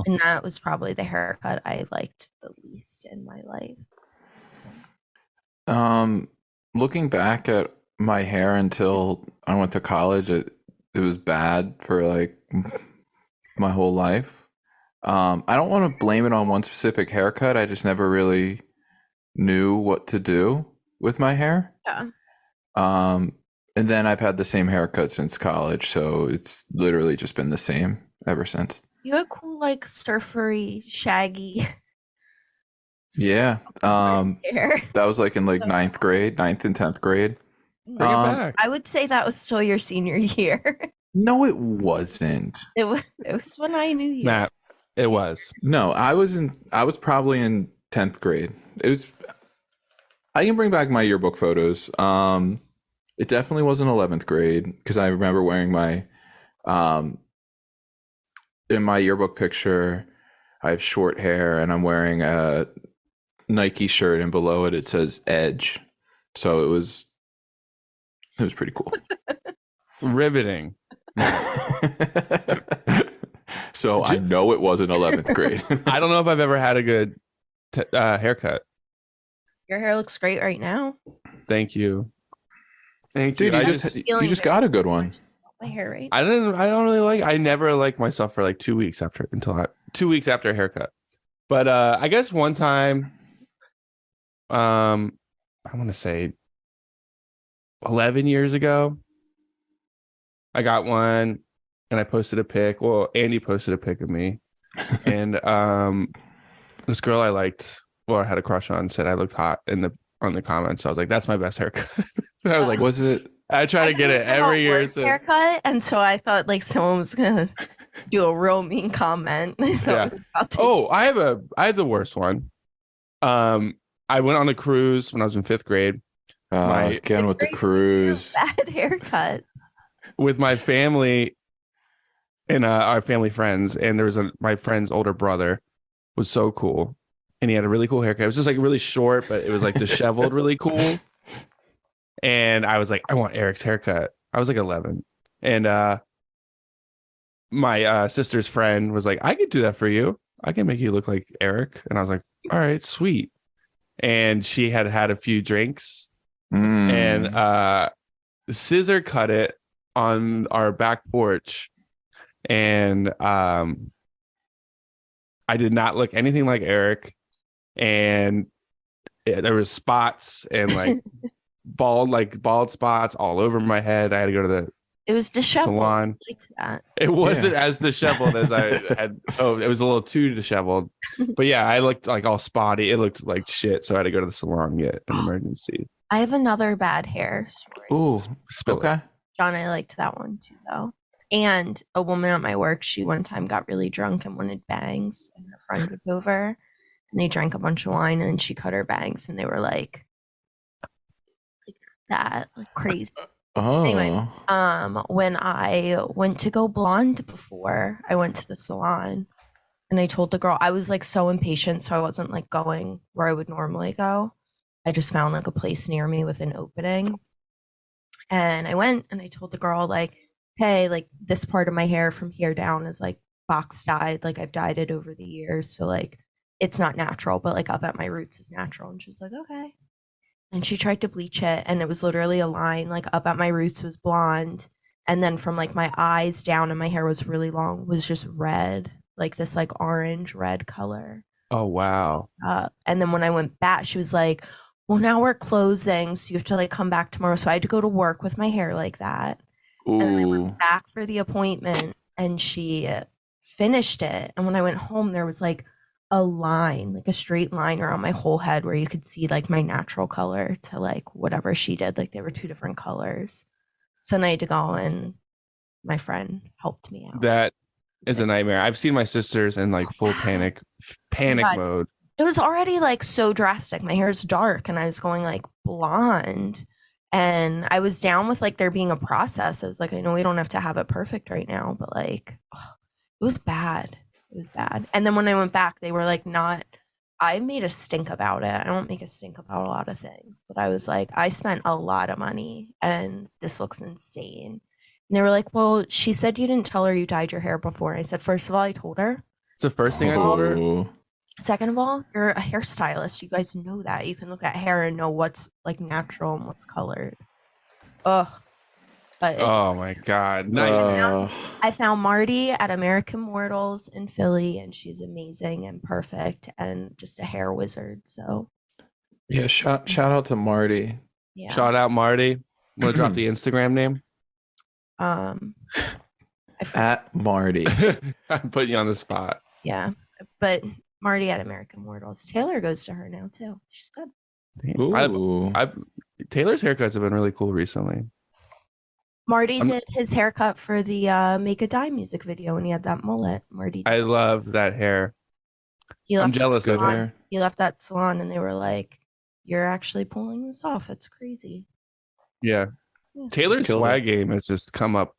And that was probably the haircut I liked the least in my life. Looking back at my hair until I went to college, it was bad for like my whole life. I don't want to blame it on one specific haircut. I just never really knew what to do with my hair. Yeah. And then I've had the same haircut since college, so it's literally just been the same ever since. You had cool, like surfery, shaggy. Yeah. Hair. That was like in like 9th and 10th grade. Bring it back. I would say that was still your senior year. No, it wasn't. It was when I knew you. Matt, it was. No, I was probably in 10th grade. I can bring back my yearbook photos. It definitely wasn't 11th grade because I remember wearing my um in my yearbook picture. I have short hair and I'm wearing a Nike shirt, and below it says Edge. So it was pretty cool. Riveting. So I know it wasn't 11th grade. I don't know if I've ever had a good haircut. Your hair looks great right now. Thank you. Thank Dude, you. you just got a good one. My hair right. I don't really like. I never liked myself for like 2 weeks after 2 weeks after a haircut. But I guess one time, I want to say 11 years ago, I got one, and I posted a pic. Well, Andy posted a pic of me, and this girl I liked, or I had a crush on, said I looked hot on the comments. So I was like, "That's my best haircut." I was like, Was it? I try to get it every year. So. Haircut, and so I thought like someone was gonna do a real mean comment. Yeah. Oh, I have the worst one. I went on a cruise when I was in 5th grade. Again with the cruise. Bad haircuts. With my family and our family friends, and there was my friend's older brother was so cool, and he had a really cool haircut. It was just like really short, but it was like disheveled, really cool. And I was like, I want Eric's haircut. I was like 11, and my sister's friend was like, I could do that for you. I can make you look like Eric. And I was like, all right, sweet. And she had had a few drinks, and scissor cut it on our back porch, and I did not look anything like Eric, and there was spots and like bald spots all over my head. I had to go to the It was disheveled. salon. I liked that. It wasn't as disheveled as I had. Oh, it was a little too disheveled. But yeah, I looked like all spotty. It looked like shit. So I had to go to the salon and get an emergency. I have another bad hair story. Ooh, okay. John, I liked that one too, though. And a woman at my work, she one time got really drunk and wanted bangs, and her friend was over, and they drank a bunch of wine, and she cut her bangs, and they were like that, like crazy. Oh. Anyway, when I went to go blonde before, I went to the salon, and I told the girl, I was like so impatient, so I wasn't like going where I would normally go. I just found like a place near me with an opening. And I went and I told the girl, like, hey, like this part of my hair from here down is like box dyed. Like I've dyed it over the years. So like it's not natural, but like up at my roots is natural. And she was like, okay. And she tried to bleach it, and it was literally a line. Like up at my roots was blonde. And then from like my eyes down, and my hair was really long, was just red, like this like orange red color. Oh, wow. And then when I went back, she was like, well, now we're closing, so you have to like come back tomorrow. So I had to go to work with my hair like that. Ooh. And then I went back for the appointment, and she finished it. And when I went home, there was like a line, like a straight line around my whole head where you could see like my natural color to like whatever she did. Like they were two different colors. So then I had to go, and my friend helped me out. That is a nightmare. I've seen my sisters in like full panic mode. It was already like so drastic. My hair is dark, and I was going like blonde, and I was down with like there being a process. I was like, I know we don't have to have it perfect right now, but like it was bad. It was bad. And then when I went back, they were like, I made a stink about it. I don't make a stink about a lot of things, but I was like, I spent a lot of money and this looks insane. And they were like, well, she said you didn't tell her you dyed your hair before. And I said, first of all, I told her. It's the first thing I told her. Second of all, you're a hairstylist. You guys know that. You can look at hair and know what's like natural and what's colored. Ugh. But oh my God. I found Marty at American Mortals in Philly, and she's amazing and perfect and just a hair wizard. So yeah, shout out to Marty. Yeah. Shout out Marty. Want to drop the Instagram name? At Marty. I'm putting you on the spot. Yeah, but Marty at American Mortals. Taylor goes to her now too. She's good. Taylor's haircuts have been really cool recently. Marty did his haircut for the Make a Die music video, and he had that mullet. Marty did. I love that hair. I'm jealous of her. He left that salon, and they were like, you're actually pulling this off. It's crazy. Yeah. Yeah. Taylor's Killed swag it. game has just come up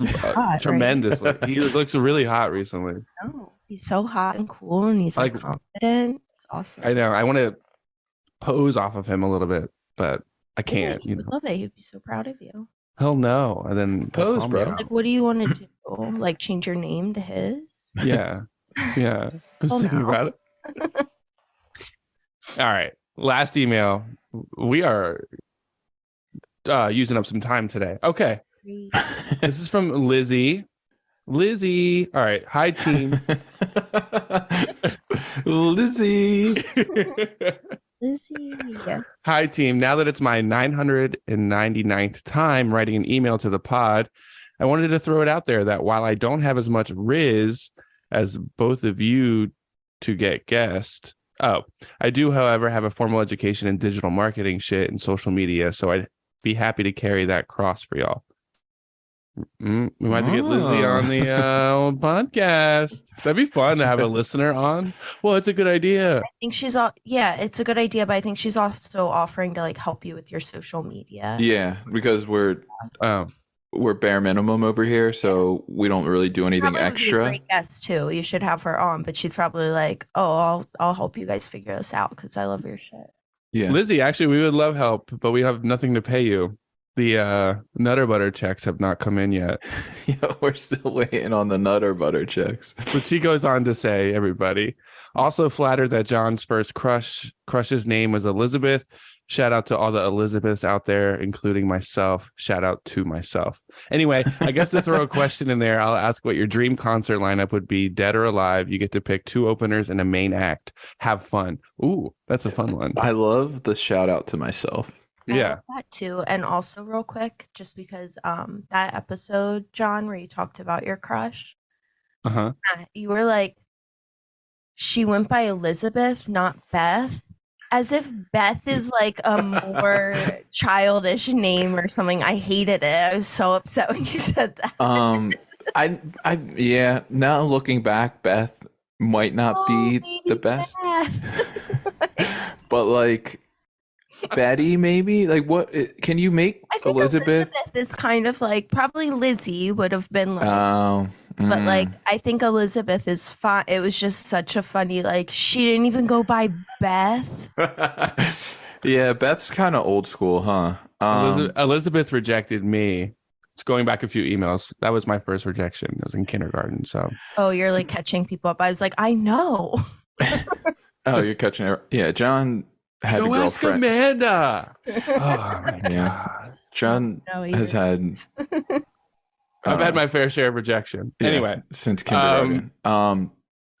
He's hot, tremendously. He looks really hot recently. right? No, he's so hot and cool, and he's like Like- confident. It's awesome. I know. I want to pose off of him a little bit, but I can't. He would love it. He'd be so proud of you. He'll know. And then he'll Pose, call me bro. out. Like, what do you want to do? Like, change your name to his? Yeah. Yeah. I was Oh, thinking no. about it. All right. Last email. We are using up some time today. Okay. This is from Lizzie. Lizzie. All right. Hi, team. Lizzie. Lizzie. Yeah. Hi, team. Now that it's my 999th time writing an email to the pod, I wanted to throw it out there that while I don't have as much Riz as both of you to get guests, I do, however, have a formal education in digital marketing shit and social media, so I'd be happy to carry that cross for y'all. We might have to get Lizzie on the podcast. That'd be fun to have a listener on. Well, it's a good idea. I think she's all. Yeah, it's a good idea, but I think she's also offering to like help you with your social media. Yeah, because we're bare minimum over here, so we don't really do anything Probably would be a extra. great guest too. You should have her on, but she's probably like, "Oh, I'll help you guys figure this out because I love your shit." Yeah. Lizzie, actually, we would love help, but we have nothing to pay you. The Nutter Butter checks have not come in yet. Yeah, we're still waiting on the Nutter Butter checks. But she goes on to say, everybody, also flattered that John's first crush's name was Elizabeth. Shout out to all the Elizabeths out there, including myself. Shout out to myself. Anyway, I guess to throw a question in there, I'll ask what your dream concert lineup would be, dead or alive. You get to pick 2 openers and a main act. Have fun. Ooh, that's a fun one. I love the shout out to myself. I Yeah. love that too. And also, real quick, just because that episode, John, where you talked about your crush, Uh-huh. you were like, she went by Elizabeth, not Beth. As if Beth is like a more childish name or something. I hated it. I was so upset when you said that. Yeah, now looking back, Beth might not be baby the best. Beth. But like Betty, maybe? Like what can you make I think Elizabeth? is kind of like probably Lizzie would have been like, but Mm. like I think Elizabeth is fine. It was just such a funny like she didn't even go by Beth. Yeah, Beth's kind of old school, huh? Elizabeth rejected me. It's going back a few emails. That was my first rejection. I was in kindergarten, so. Oh, you're like catching people up. I was like, I know. Oh, you're catching it. Yeah, John had a Go ask girlfriend. Amanda. Oh my Yeah. god. John No, he has had I've had my fair share of rejection. yeah, Anyway, since kindergarten. all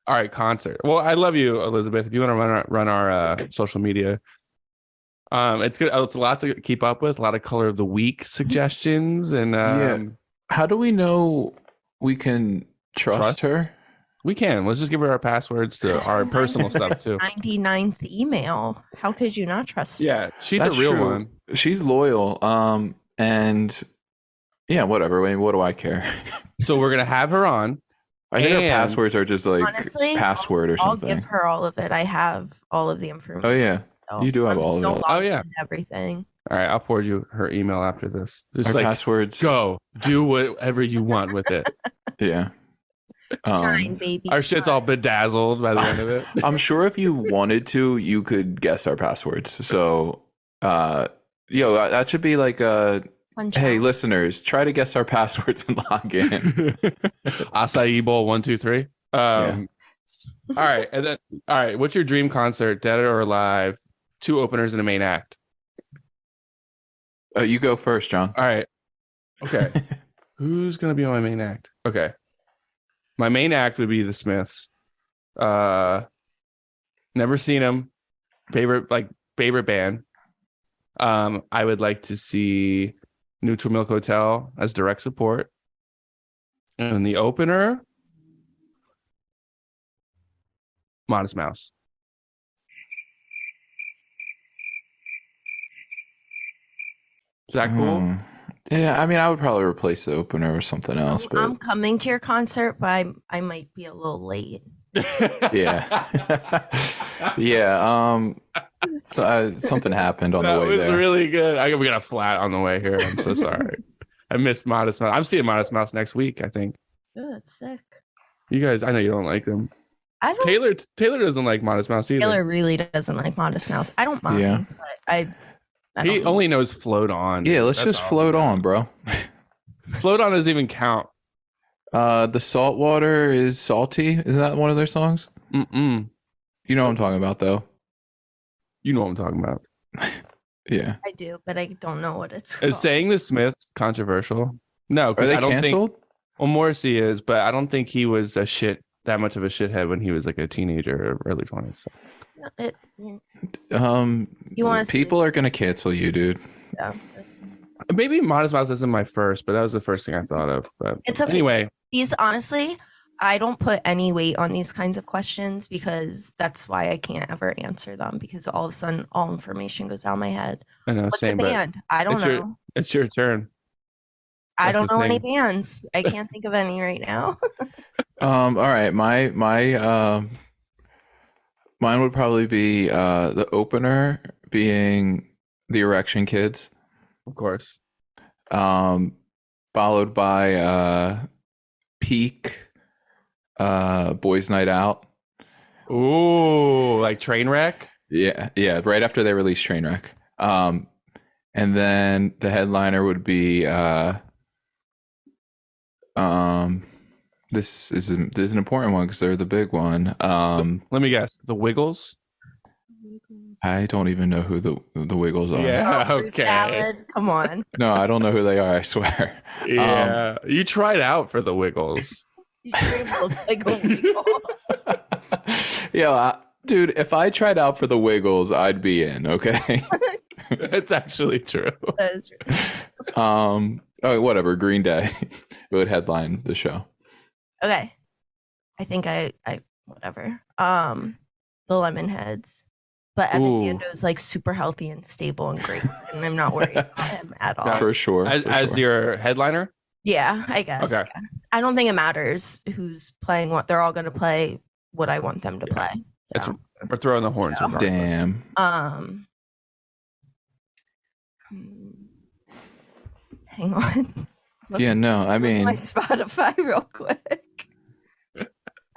right, concert. Well, I love you, Elizabeth. If you want to run our social media, it's good. It's a lot to keep up with. A lot of color of the week suggestions, and Yeah. How do we know we can trust her? we can. Let's just give her our passwords to our personal stuff too. 99th email. How could you not trust her? Yeah, she's That's a real true. one. She's loyal. And yeah, whatever. I mean, what do I care? So we're gonna have her on. I think our And- passwords are just like Honestly, password or I'll something. give her all of it. I have all of the information. Oh yeah, so you do have I'm all of still it. logged Oh, yeah. into everything. All right, I'll forward you her email after this. Just Our like passwords. go do whatever you want with it. Yeah. Shine, baby. Our shit's all bedazzled by the end of it. I'm sure if you wanted to, you could guess our passwords. So, that should be like Sunshine. hey, listeners, try to guess our passwords and log in. Acai bowl 1 2 3. All right, and then what's your dream concert, dead or alive? 2 openers and a main act. You go first, John. All right. Okay. Who's gonna be on my main act? Okay. My main act would be the Smiths. Never seen them. Favorite band. I would like to see Neutral Milk Hotel as direct support. And the opener, Modest Mouse. Is that cool? Yeah, I mean, I would probably replace the opener with something else, but I'm coming to your concert, but I might be a little late. yeah. Yeah. So something happened on That the way was there. really good. We got a flat on the way here. I'm so sorry. I missed Modest Mouse. I'm seeing Modest Mouse next week, I think. Oh, that's sick. You guys, I know you don't like them. I don't. Taylor doesn't like Modest Mouse either. Taylor really doesn't like Modest Mouse. I don't mind. Yeah. But I He don't only knows Float On. Yeah, let's That's just all. float on, bro. Float On doesn't even count. The salt water is salty. Isn't that one of their songs? Mm-mm. You know what I'm talking about, though. You know what I'm talking about. Yeah. I do, but I don't know what it's Is called. saying the Smiths controversial? No, Are because they I don't canceled? think. Well, Morrissey is, but I don't think he was that much of a shithead when he was like a teenager or early 20s. So. You wanna see People it? are gonna cancel you, dude. Yeah. Maybe Modest Mouse isn't my first, but that was the first thing I thought of. But It's okay. anyway, These honestly, I don't put any weight on these kinds of questions because that's why I can't ever answer them because all of a sudden all information goes out my head. I know, What's same, a but band? I don't know. it's your turn. I That's don't the know any thing. bands. I can't think of any right now. All right. Mine would probably be the opener being the Erection Kids, Of course. followed by Peak, Boys Night Out. Ooh, like Trainwreck? Yeah, right after they released Trainwreck. And then the headliner would be this is an important one because they're the big one. Let me guess. The Wiggles? I don't even know who the Wiggles are. Yeah, Fruit okay. salad, come on. No, I don't know who they are, I swear. Yeah. You tried out for the Wiggles. You straight up look like a wiggle. Yeah, dude, if I tried out for the Wiggles, I'd be in, okay? It's actually true. That is true. Oh, whatever, Green Day would headline the show. Okay. I think I whatever. The Lemonheads. But Evan Ooh. Dando's like super healthy and stable and great. And I'm not worried about him at all. For sure. As your headliner? Yeah, I guess. Okay. Yeah. I don't think it matters who's playing what. They're all going to play what I want them to play. That's- So, We're throwing the horns. Yeah. regardless. Damn. Hang on. Yeah, no, I mean, My Spotify real quick.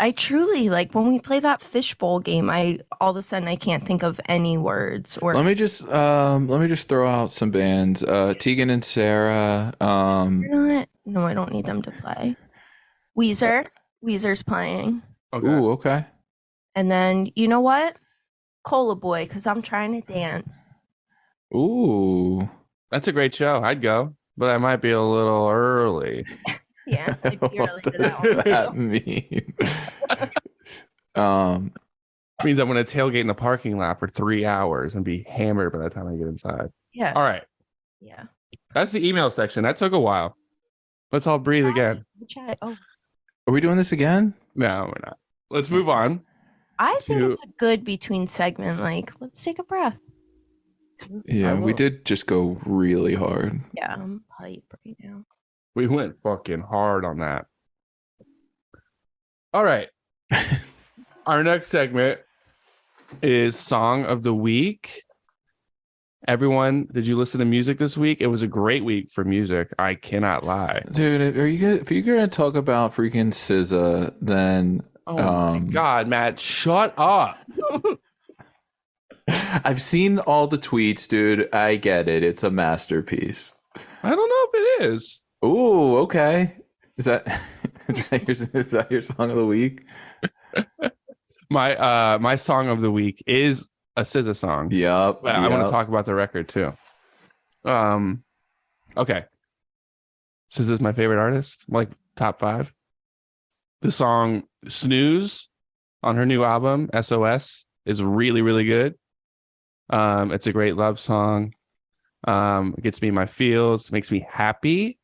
I truly like when we play that fishbowl game. I all of a sudden I can't think of any words or let me just throw out some bands. Tegan and Sarah. No, I don't need them to play. Weezer. Weezer's playing. Okay. Ooh, okay. And then you know what? Cola Boy, because I'm trying to dance. Ooh. That's a great show. I'd go, but I might be a little early. Yeah, I'd be early What to does that one. that mean? Means I'm going to tailgate in the parking lot for 3 hours and be hammered by the time I get inside. Yeah. All right. Yeah. That's the email section. That took a while. Let's all breathe again. Chat. Oh, Are we doing this again? No, we're not. Let's move on. I think To- it's a good between segment. Like, let's take a breath. Yeah, we will. did just go really hard. Yeah, I'm hype right now. We went fucking hard on that. All right. Our next segment is Song of the Week. Everyone, did you listen to music this week? It was a great week for music. I cannot lie. Dude, if you're gonna talk about freaking SZA, then Oh my God, Matt, shut up. I've seen all the tweets, dude. I get it. It's a masterpiece. I don't know if it is. Ooh, okay. Is that is that your song of the week? My song of the week is a SZA song. Yep. But I want to talk about the record too. Okay. SZA's my favorite artist, like top 5. The song Snooze on her new album, SOS, is really, really good. It's a great love song. It gets me in my feels, makes me happy.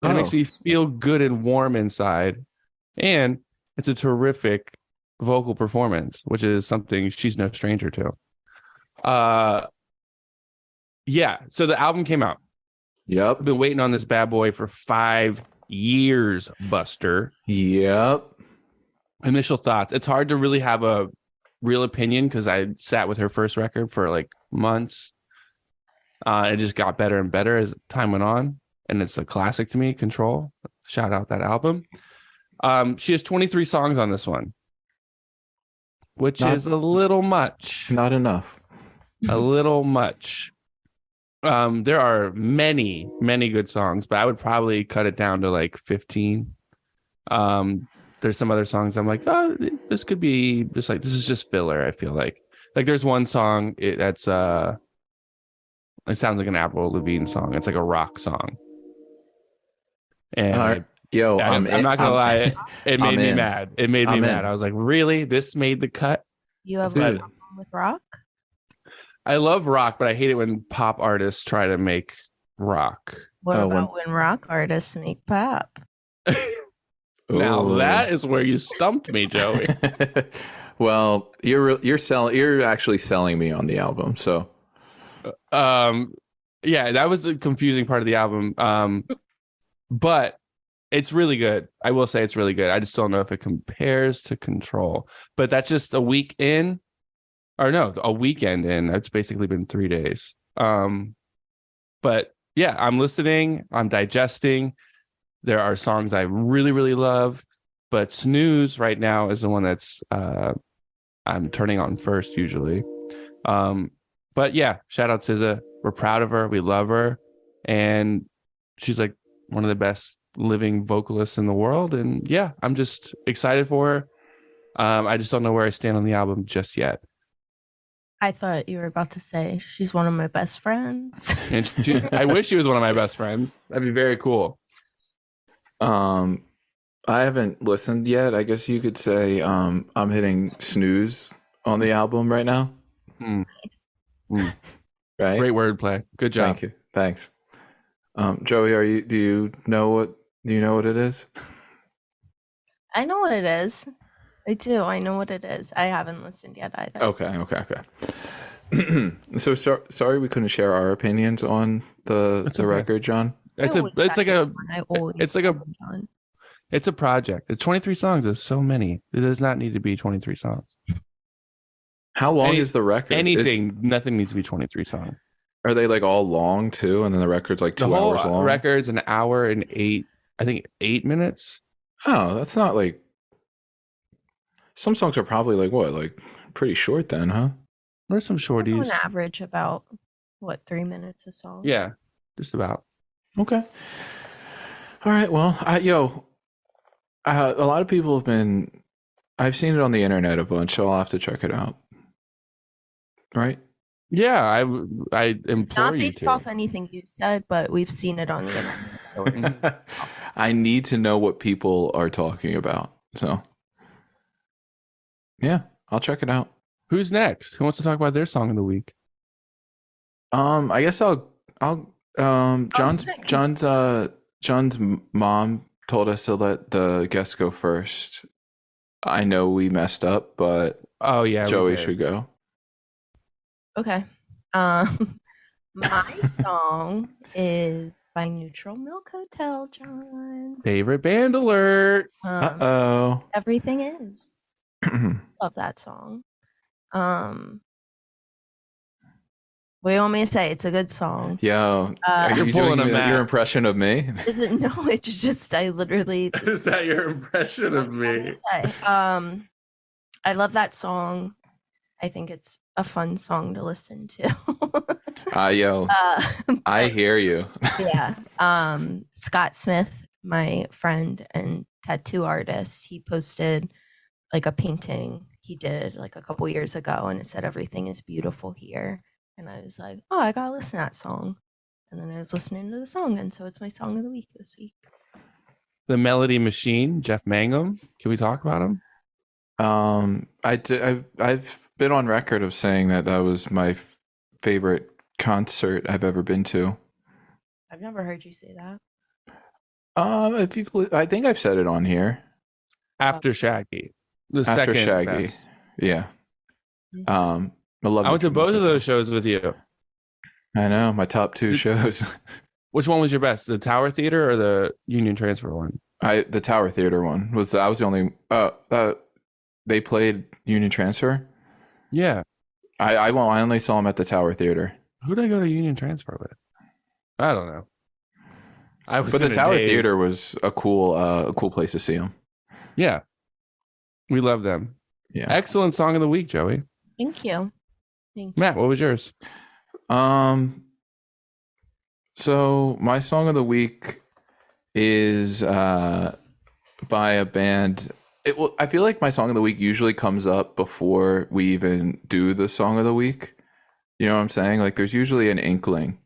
And it makes me feel good and warm inside. And it's a terrific vocal performance, which is something she's no stranger to. Yeah, so the album came out. Yep. I've been waiting on this bad boy for 5 years, Buster. Yep. Initial thoughts. It's hard to really have a real opinion because I sat with her first record for like months. It just got better and better as time went on, and it's a classic to me. Control, shout out that album. She has 23 songs on this one, which is a little much. Not enough. A little much. There are many, many good songs, but I would probably cut it down to like 15. There's some other songs I'm like, oh, this could be just like, this is just filler. I feel like there's one song that's it sounds like an Avril Lavigne song. It's like a rock song. And I'm not gonna lie, it made me mad. It made me mad. I was like, really? This made the cut? You have a problem with rock? I love rock, but I hate it when pop artists try to make rock. What about when rock artists make pop? Now that is where you stumped me, Joey. Well, you're actually selling me on the album, so yeah, that was the confusing part of the album. But it's really good. I will say it's really good. I just don't know if it compares to Control. But that's just a week in, or no, a weekend in. It's basically been 3 days. But yeah, I'm listening, I'm digesting. There are songs I really, really love, but Snooze right now is the one that's I'm turning on first usually. But yeah, shout out SZA. We're proud of her. We love her. And she's like one of the best living vocalists in the world. And yeah, I'm just excited for her. I just don't know where I stand on the album just yet. I thought you were about to say she's one of my best friends. And I wish she was one of my best friends. That'd be very cool. I haven't listened yet. I guess you could say I'm hitting snooze on the album right now. Nice. Right? Great wordplay. Good job. Thank you. Thanks. Joey, do you know what it is? I know what it is. I do. I know what it is. I haven't listened yet either. Okay. So sorry we couldn't share our opinions on the record, John. It's a project. It's 23 songs. There's so many. It does not need to be 23 songs. How long is the record? Nothing needs to be 23 songs. Are they like all long too? And then the record's like 2 hours long? The record's an hour and 8 minutes. Oh, that's not like... Some songs are probably like pretty short then, huh? There's some shorties. On average about 3 minutes a song? Yeah, just about. Okay. All right. Well, a lot of people have been... I've seen it on the internet a bunch, so I'll have to check it out. Right? Yeah, I implore you to. Not based off anything you said, but we've seen it on the internet. So I need to know what people are talking about. So, yeah, I'll check it out. Who's next? Who wants to talk about their song of the week? I guess John's mom told us to let the guests go first. I know we messed up, but Joey should go. Okay. My song is by Neutral Milk Hotel, John. Favorite band alert. Everything Is. Love that song. What do you want me to say? It's a good song. Yo, you're pulling your impression of me? Is it? No, it's just I literally. Is that your impression of me? I love that song. I think it's a fun song to listen to. I hear you. Yeah. Scott Smith, my friend and tattoo artist, he posted like a painting he did like a couple years ago, and it said "Everything is beautiful here." And I was like, oh, I gotta listen to that song. And then I was listening to the song, and so it's my song of the week this week. The Melody Machine, Jeff Mangum. Can we talk about him? I've been on record of saying that was my favorite concert I've ever been to. I've never heard you say that. I think I've said it on here. After Shaggy, After Shaggy, best. Yeah. I went to both of those shows with you. I know, my top 2 shows. Which one was your best? The Tower Theater or the Union Transfer one? The Tower Theater one was the only. They played Union Transfer. Yeah. I only saw him at the Tower Theater. Who did I go to Union Transfer with? I don't know. I was But the in a Tower daze. Theater was a cool place to see him. Yeah. We love them. Yeah. Excellent song of the week, Joey. Thank you. Thank you. Matt, what was yours? So my song of the week is by a band. I feel like my song of the week usually comes up before we even do the song of the week. You know what I'm saying? Like there's usually an inkling.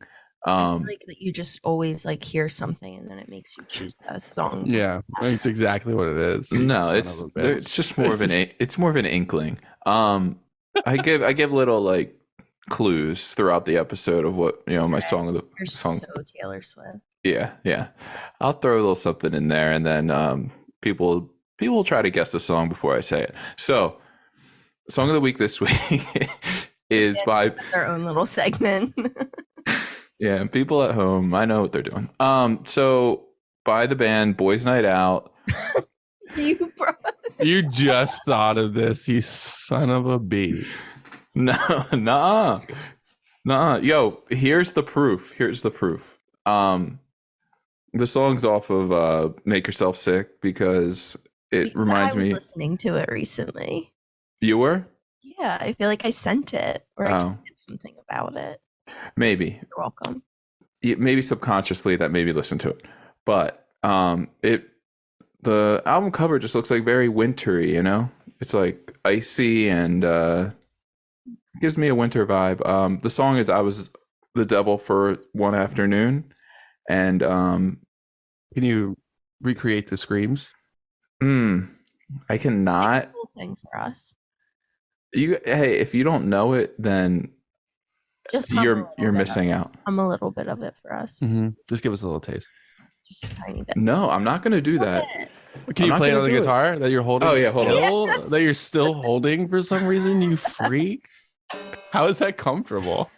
I feel like that you just always like hear something and then it makes you choose that song. Yeah, that's exactly what it is. No, Son it's of a bitch. it's just more of an inkling. I give little like clues throughout the episode of what my song of the You're song. so Taylor Swift. Yeah. I'll throw a little something in there, and then people will try to guess the song before I say it. So, song of the week this week is by their own little segment. Yeah, people at home, I know what they're doing. So by the band Boys Night Out. You just thought of this, you son of a bee. No, nah. Yo, here's the proof. The song's off of Make Yourself Sick because reminds I was me. Listening to it recently. You were? Yeah, I feel like I sent it or I tweeted something about it. Maybe. You're welcome. Maybe subconsciously that made me listen to it. But the album cover just looks like very wintry, you know? It's like icy and gives me a winter vibe. The song is I Was the Devil for One Afternoon. And can you recreate the screams? I cannot. It's a cool thing for us. Hey, if you don't know it, then just you're missing out. I'm a little bit of it for us. Mm-hmm. Just give us a little taste. Just a tiny bit. No, I'm not going to do that. Can you play it on the guitar that you're holding? Oh yeah, hold on. That you're still holding for some reason, you freak. How is that comfortable?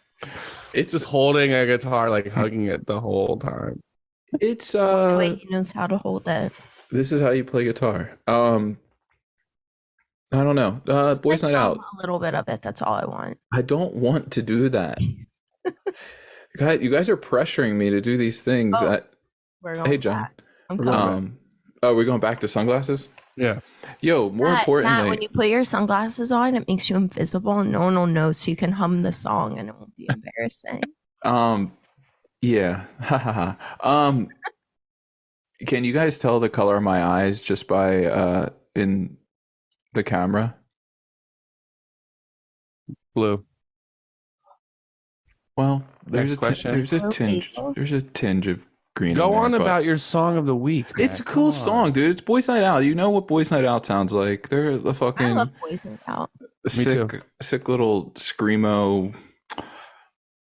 It's just holding a guitar, like hugging it the whole time. It's wait, he knows how to hold it. This is how you play guitar. I don't know. Boys Night Out. A little bit of it. That's all I want. I don't want to do that. You guys are pressuring me to do these things. Hey, John. We're going back to sunglasses? Yeah. Yo, more importantly. Matt, when you put your sunglasses on, it makes you invisible and no one will know, so you can hum the song and it won't be embarrassing. Yeah. Can you guys tell the color of my eyes just by in the camera? Blue. Well, there's a tinge of green. Go on about your song of the week. It's a cool song, dude. It's Boys Night Out. You know what Boys Night Out sounds like? They're the fucking. I love Boys Night Out. Sick little screamo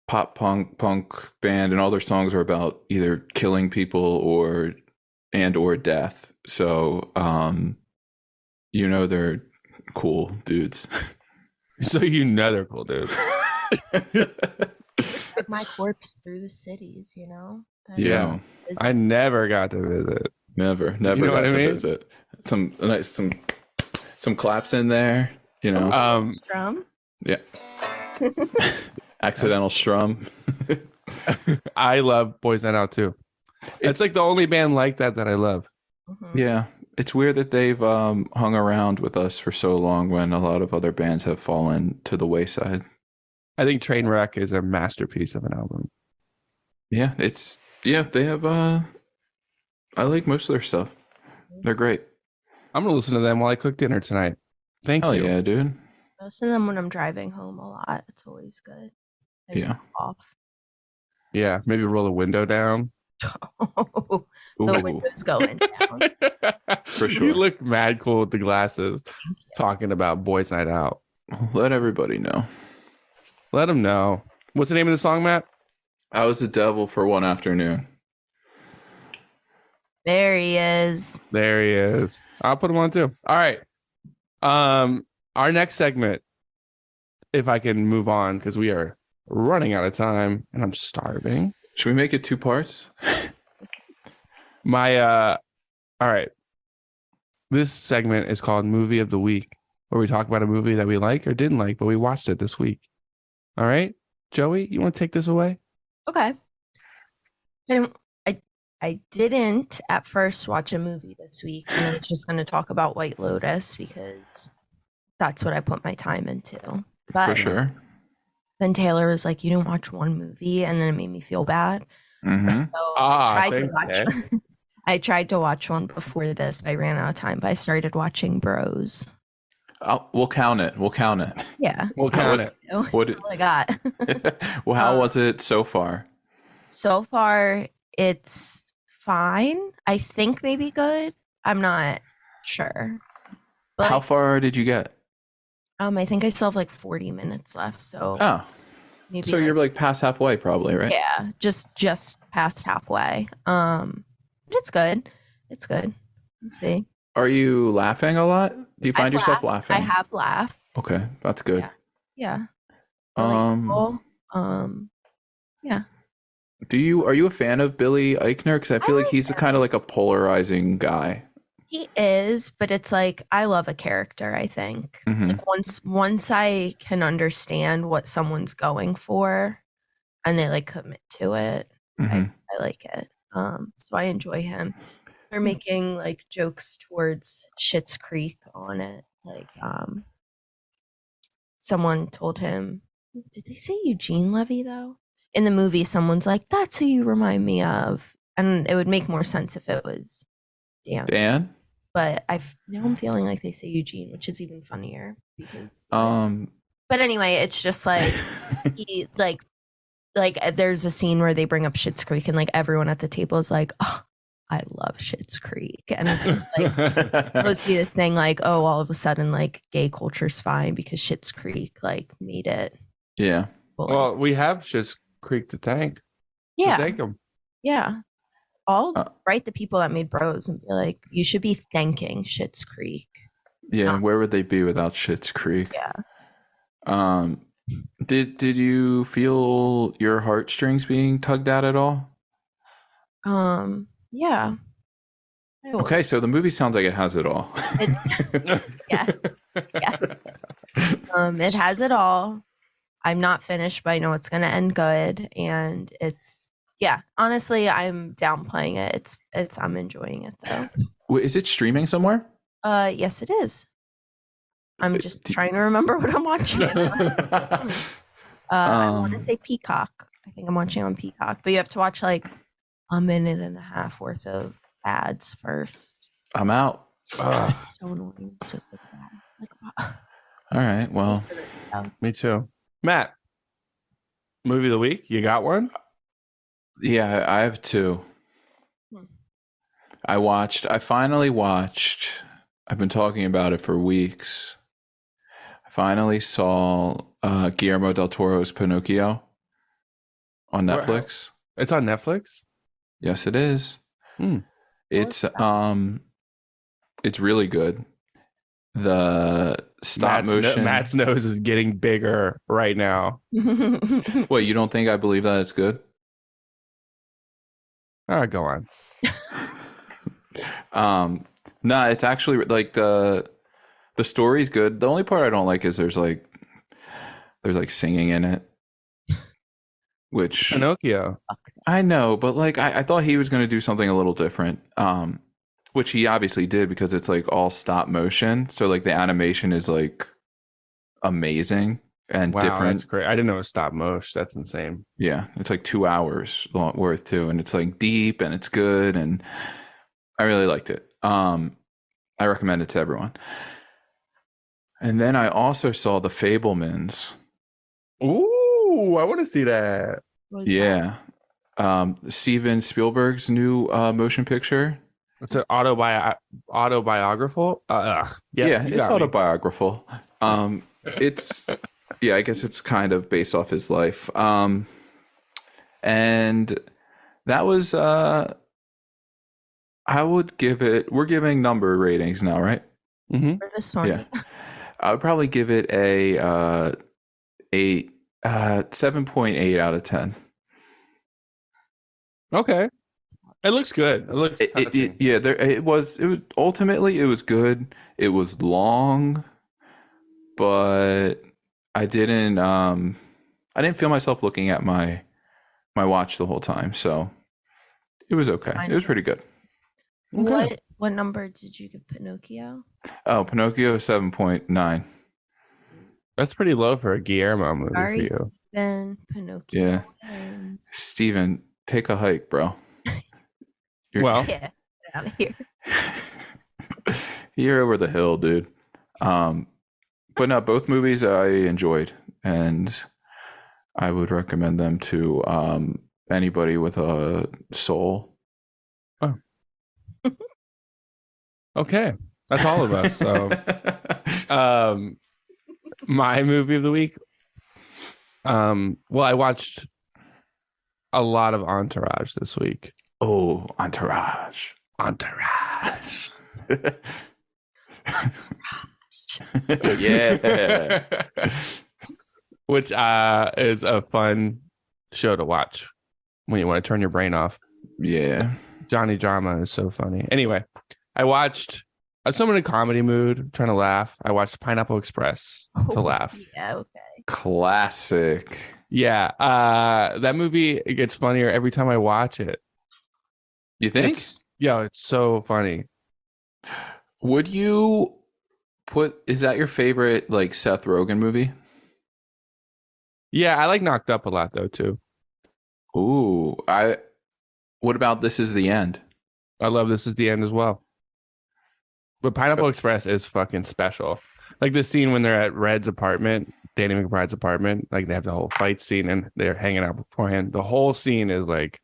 pop punk band, and all their songs are about either killing people or death. So, they're cool dudes. So they're cool dudes. Like my corpse through the cities, you know? Yeah. I never got to visit. Never got to visit. Some claps in there, you know. Strum? Yeah. Accidental strum. I love Boys Night Out too. It's like the only band like that I love. Mm-hmm. Yeah. It's weird that they've hung around with us for so long when a lot of other bands have fallen to the wayside. I think Trainwreck is a masterpiece of an album. Yeah, they have I like most of their stuff. They're great. I'm gonna listen to them while I cook dinner tonight. Thank you. Yeah, dude. I listen to them when I'm driving home a lot. It's always good. Off. Yeah, maybe roll the window down. Oh, the window's going down. For sure. You look mad cool with the glasses talking about Boys Night Out. Let everybody know. Let them know. What's the name of the song, Matt? I Was the Devil for One Afternoon. There he is. I'll put him on too. All right. Our next segment, if I can move on, because we are running out of time and I'm starving. Should we make it 2 parts? All right. This segment is called Movie of the Week. where we talk about a movie that we like or didn't like, but we watched it this week. All right, Joey, you want to take this away? Okay. And I didn't at first watch a movie this week, and I was just going to talk about White Lotus because that's what I put my time into. For But sure. then Taylor was like, "You didn't watch one movie," and then it made me feel bad. Mm-hmm. So I tried to Thanks, watch. Tay. I tried to watch one before this, but I ran out of time. But I started watching Bros. We'll count it. We'll count it. Yeah, We'll count it. that's What? all I got. Well, how was it so far? So far, it's fine. I think maybe good. I'm not sure. But How far did you get? I think I still have like 40 minutes left. So Oh, maybe so you're like past halfway, probably, right? yeah, just past halfway. But it's good. It's good. Let's see. Are you laughing a lot? Do you find I've yourself laughed. laughing? I have laughed. Okay, that's good. Yeah. Yeah. Relatable. Yeah. Are you a fan of Billy Eichner? Because I feel like like he's him. kind of like a polarizing guy. He is, but it's like I love a character, I think. Mhm. Like once I can understand what someone's going for and they like commit to it, Mhm. I like it. So I enjoy him. They're making like jokes towards Schitt's Creek on it. Like someone told him, did they say Eugene Levy though? In the movie, someone's like, "That's who you remind me of," and it would make more sense if it was Dan. Dan? But now I'm feeling like they say Eugene, which is even funnier because. Um, But anyway, it's just like he like there's a scene where they bring up Schitt's Creek and like everyone at the table is like, "Oh, I love Schitt's Creek," and it's just like supposed to be this thing like, oh, all of a sudden like gay culture's fine because Schitt's Creek like made it. yeah. Well, we have Schitt's Creek to thank. yeah, Thank him. yeah. I'll Uh, write the people that made Bros and be like, you should be thanking Schitt's Creek. Yeah, where would they be without Schitt's Creek? Yeah. Did you feel your heartstrings being tugged at all? Yeah. I Okay, so the movie sounds like it has it all. Yeah. Yeah. It has it all. I'm not finished, but I know it's gonna end good. And it's honestly, I'm downplaying it. It's I'm enjoying it though. Wait, is it streaming somewhere? Yes it is. I'm just trying to remember what I'm watching. I want to say Peacock. I think I'm watching on Peacock, but you have to watch like a minute and a half worth of ads first. I'm out. So annoying. So sick of ads. Like, All right, well, for this stuff. Me too. Matt, movie of the week. You got one? yeah, I have two. I finally watched, I've been talking about it for weeks. I finally saw Guillermo del Toro's Pinocchio on Netflix. It's on Netflix. Yes, it is. It's really good. The stop motion. Matt's nose is getting bigger right now. Wait, you don't think I believe that it's good? All right, go on. No, it's actually like the story's good. The only part I don't like is there's like singing in it, which Pinocchio. I know, but like I thought he was going to do something a little different, which he obviously did because it's like all stop motion, so like the animation is like amazing and Wow, different. that's great. I didn't know it was stop motion. That's insane. Yeah, it's like 2 hours worth too, and it's like deep and it's good, and I really liked it. I recommend it to everyone. And then I also saw The Fablemans. Ooh, I want to see that. Yeah. Steven Spielberg's new motion picture. It's an autobiographical. Yeah, It's autobiographical. It's I guess it's kind of based off his life. And that was I would give it. We're giving number ratings now, right? Mm-hmm. For this one. Yeah. I would probably give it a 7.8 out of 10. Okay, it looks good. It looks It was ultimately it was good. It was long. but I didn't feel myself looking at my watch the whole time, so it was okay. It was pretty good. What number did you give Pinocchio? Oh, Pinocchio 7.9. That's pretty low for a Guillermo movie for Sorry, you. Steven. Pinocchio. Yeah. wins. Steven, take a hike, bro. Well, Yeah, get out of here. You're over the hill, dude. But no, both movies I enjoyed, and I would recommend them to anybody with a soul. okay. That's all of us. So my movie of the week. Well, I watched a lot of Entourage this week. Oh, Entourage. Entourage. Yeah. Which is a fun show to watch when you want to turn your brain off. Yeah. Johnny Drama is so funny. Anyway, I watched. I'm so in a comedy mood, trying to laugh. I watched Pineapple Express to laugh. Yeah, okay. Classic. Yeah, that movie, it gets funnier every time I watch it. You think? It's so funny. Would you is that your favorite like Seth Rogen movie? Yeah, I like Knocked Up a lot though too. Ooh, what about This Is the End? I love This Is the End as well. But Pineapple Express is fucking special. Like the scene when they're at Red's apartment, Danny McBride's apartment, like they have the whole fight scene and they're hanging out beforehand. The whole scene is like,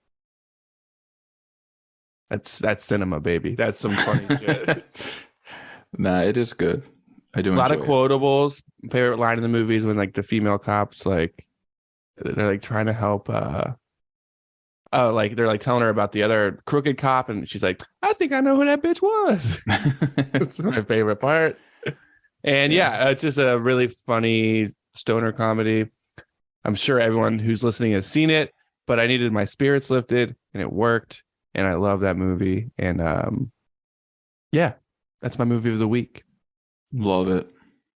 that's cinema, baby. That's some funny shit. Nah, it is good. I do A lot of enjoy it. quotables. Favorite line in the movies when like the female cops like they're like trying to help like they're like telling her about the other crooked cop and she's like, I think I know who that bitch was. That's my favorite part. And yeah, it's just a really funny stoner comedy. I'm sure everyone who's listening has seen it, but I needed my spirits lifted and it worked. And I love that movie. And yeah, that's my movie of the week. Love it.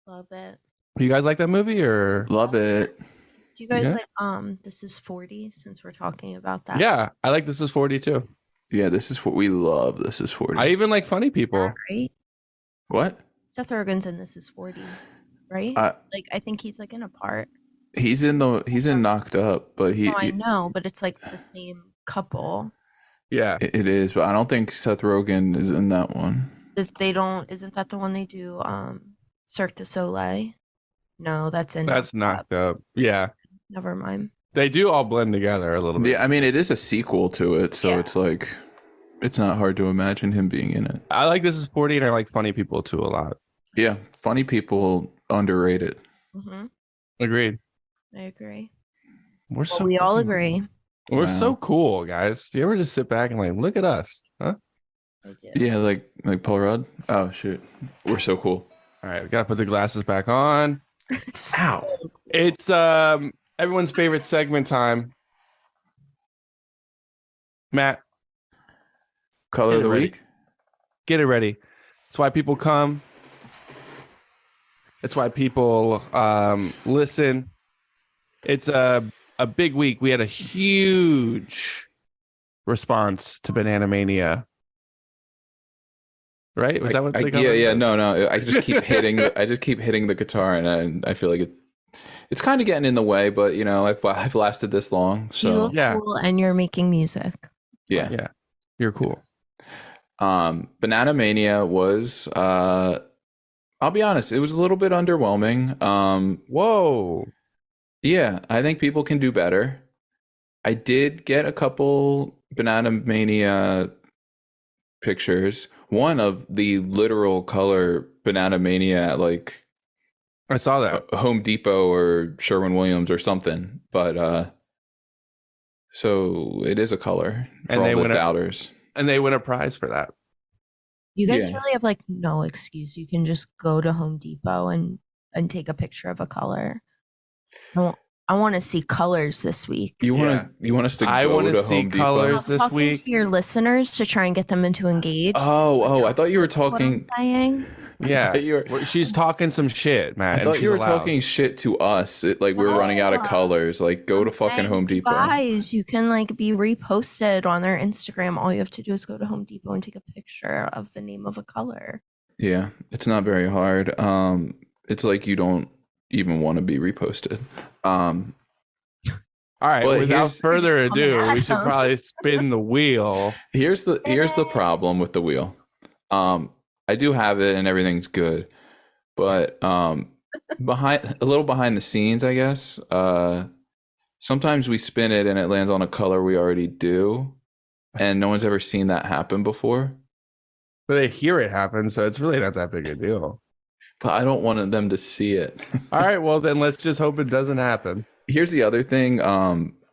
Love it. You guys like that movie or? Love it. Do you guys Yeah. like This Is 40 since we're talking about that? Yeah, I like This Is 40 too. Yeah, this is what we love. This is 40. I even like Funny People. Right? What? Seth Rogen's in This Is 40, right? Like I think he's like in a part. He's in Knocked Up, but No, I know, but it's like the same couple. Yeah. It is, but I don't think Seth Rogen is in that one. Isn't that the one they do Cirque du Soleil? No, that's in That's Knocked Up. Yeah. Never mind. They do all blend together a little bit. Yeah, I mean it is a sequel to it, so it's like it's not hard to imagine him being in it. I like This Is 40 and I like Funny People too a lot. Yeah, Funny People underrated. Mm-hmm. Agreed. I agree. We all agree. We're Wow. so cool, guys. Do you ever just sit back and like look at us? Huh? I do. Yeah, like Paul Rudd. Oh shoot, we're so cool. All right, we gotta put the glasses back on. Ow. It's everyone's favorite segment time. Matt, Color Get of it the ready. week. get it ready. It's why people come. It's why people listen. It's a big week. We had a huge response to Banana Mania. Right? Was that what they call it? Yeah. No. I just keep hitting. I just keep hitting the guitar, and I feel like it's kind of getting in the way. But you know, I've lasted this long, You so look cool and you're making music. yeah. Yeah. You're cool. Banana Mania was. I'll be honest. It was a little bit underwhelming. Whoa. Yeah, I think people can do better. I did get a couple Banana Mania pictures. One of the literal color Banana Mania at like I saw that. Home Depot or Sherwin-Williams or something. But so it is a color for And all they the win doubters. And they win a prize for that. You guys Yeah. really have like no excuse. You can just go to Home Depot and take a picture of a color. I want to see colors this week. You want us to I go wanna to see Home Depot? colors. I'm this talking week. to your listeners to try and get them into engage. Oh, I thought you were What I'm talking. saying. Yeah, thought you were, she's talking some shit, I Matt, and thought you she's were allowed. talking shit to us. Like we were running out of No. colors. Like go I'm to fucking saying, Home you Depot. guys, you can like be reposted on their Instagram. All you have to do is go to Home Depot and take a picture of the name of a color. Yeah, it's not very hard. It's like you don't even want to be reposted. All right, But without here's further Coming ado, at we should them. probably spin the wheel. here's the problem with the wheel. I do have it and everything's good, but behind a little behind the scenes, I guess. Sometimes we spin it and it lands on a color we already do, and no one's ever seen that happen before. But they hear it happen, so it's really not that big a deal. But I don't want them to see it. All right, well then let's just hope it doesn't happen. Here's the other thing.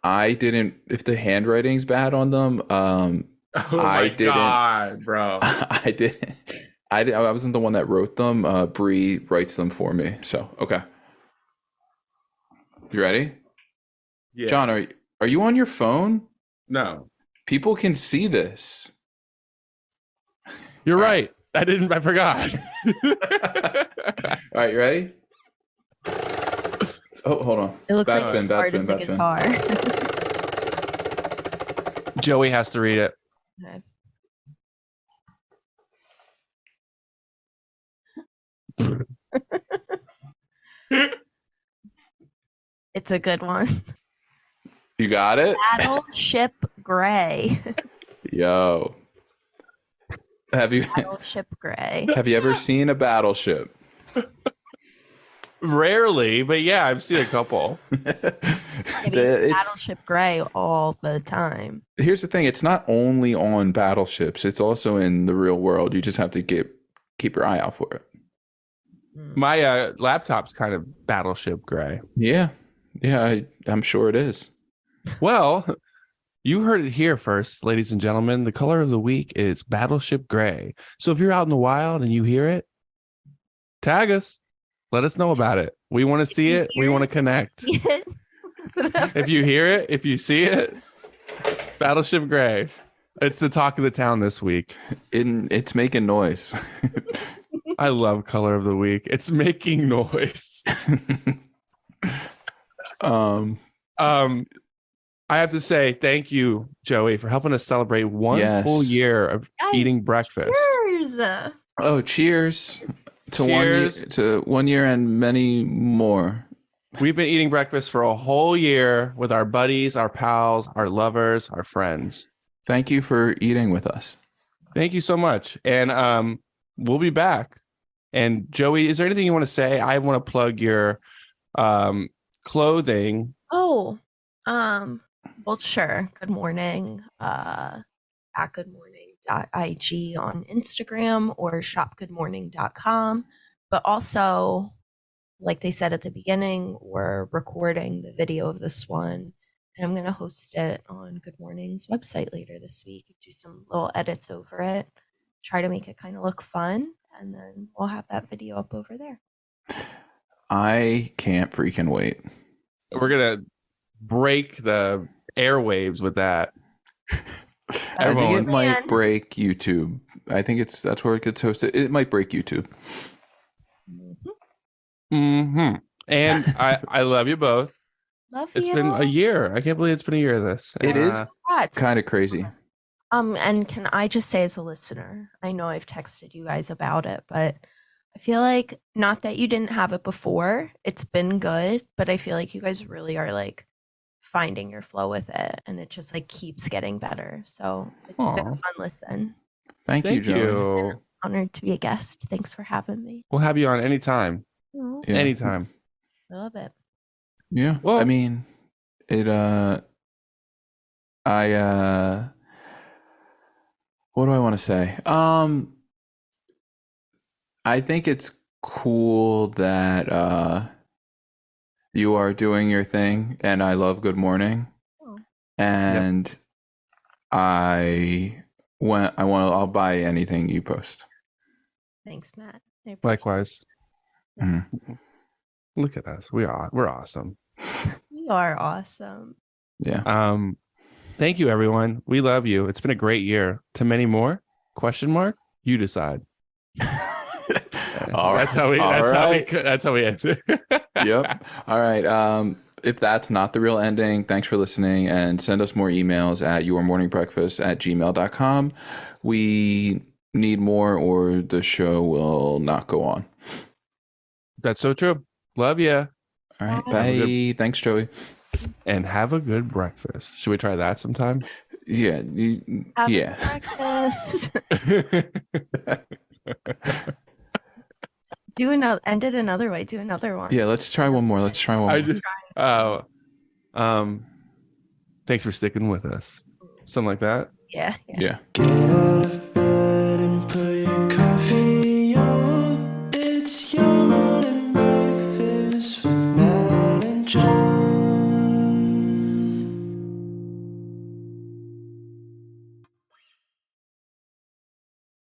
I didn't. If the handwriting's bad on them, Oh I my didn't. god, bro. I didn't. I wasn't the one that wrote them. Bree writes them for me. So okay. You ready? Yeah. John, are you on your phone? No. People can see this. You're right. I forgot. All right, you ready? Oh, hold on. It looks like Backspin, it's part backspin, of the backspin. guitar. Joey has to read it. Okay. It's a good one. You got it? Battleship Gray. Yo. Have you Battleship Gray. ever seen a battleship? Rarely, but yeah, I've seen a couple. It's- Battleship Gray all the time. Here's the thing, it's not only on battleships, it's also in the real world. You just have to keep your eye out for it. My laptop's kind of battleship gray. Yeah. I'm sure it is. Well, you heard it here first, ladies and gentlemen. The color of the week is battleship gray. So if you're out in the wild and you hear it, tag us. Let us know about it. We want to see it. We want to connect. If you hear it, if you see it, battleship gray. It's the talk of the town this week. It's making noise. I love color of the week. It's making noise. I have to say thank you, Joey, for helping us celebrate one full year of eating breakfast. Cheers. Oh, cheers to Cheers. 1 year and many more. We've been eating breakfast for a whole year with our buddies, our pals, our lovers, our friends. Thank you for eating with us. Thank you so much. And we'll be back. And Joey, is there anything you want to say? I want to plug your clothing. Oh, well, sure. Good morning. At goodmorning.ig on Instagram or shopgoodmorning.com. But also, like they said at the beginning, we're recording the video of this one. And I'm going to host it on Good Morning's website later this week. Do some little edits over it. Try to make it kind of look fun. And then we'll have that video up over there. I can't freaking wait. We're going to break the airwaves with that. I think it Everyone's- might break YouTube. I think that's where it gets hosted. It might break YouTube. Mm-hmm. And I love you both. Love It's you. been a year. I can't believe it's been a year of this. It is Congrats. kind of crazy. And can I just say as a listener, I know I've texted you guys about it, but I feel like not that you didn't have it before, it's been good, but I feel like you guys really are like finding your flow with it and it just like keeps getting better. So it's been a Aw. fun listen. Thank you, Thank Joey. you. Honored to be a guest. Thanks for having me. We'll have you on anytime. Oh, Yeah. Anytime. I love it. Yeah. Well- I mean, what do I want to say? I think it's cool that you are doing your thing, and I love Good Morning. Oh. And I'll buy anything you post. Thanks, Matt. I appreciate Likewise. it. Mhm. Look at us. We're awesome. You are awesome. Yeah. Thank you, everyone. We love you. It's been a great year. To many more? Question mark? You decide. All That's right. how we. All That's right. how we. That's how we end. Yep. All right. If that's not the real ending, thanks for listening and send us more emails at yourmorningbreakfast@gmail.com. We need more or the show will not go on. That's so true. Love ya. All right. Bye. Bye. Thanks, Joey. And have a good breakfast. Should we try that sometime? Yeah. Have Yeah. breakfast. Do another. End it another way. Do another one. Yeah. Let's try one more. Let's try one I more. just, thanks for sticking with us. Something like that. Yeah. Yeah.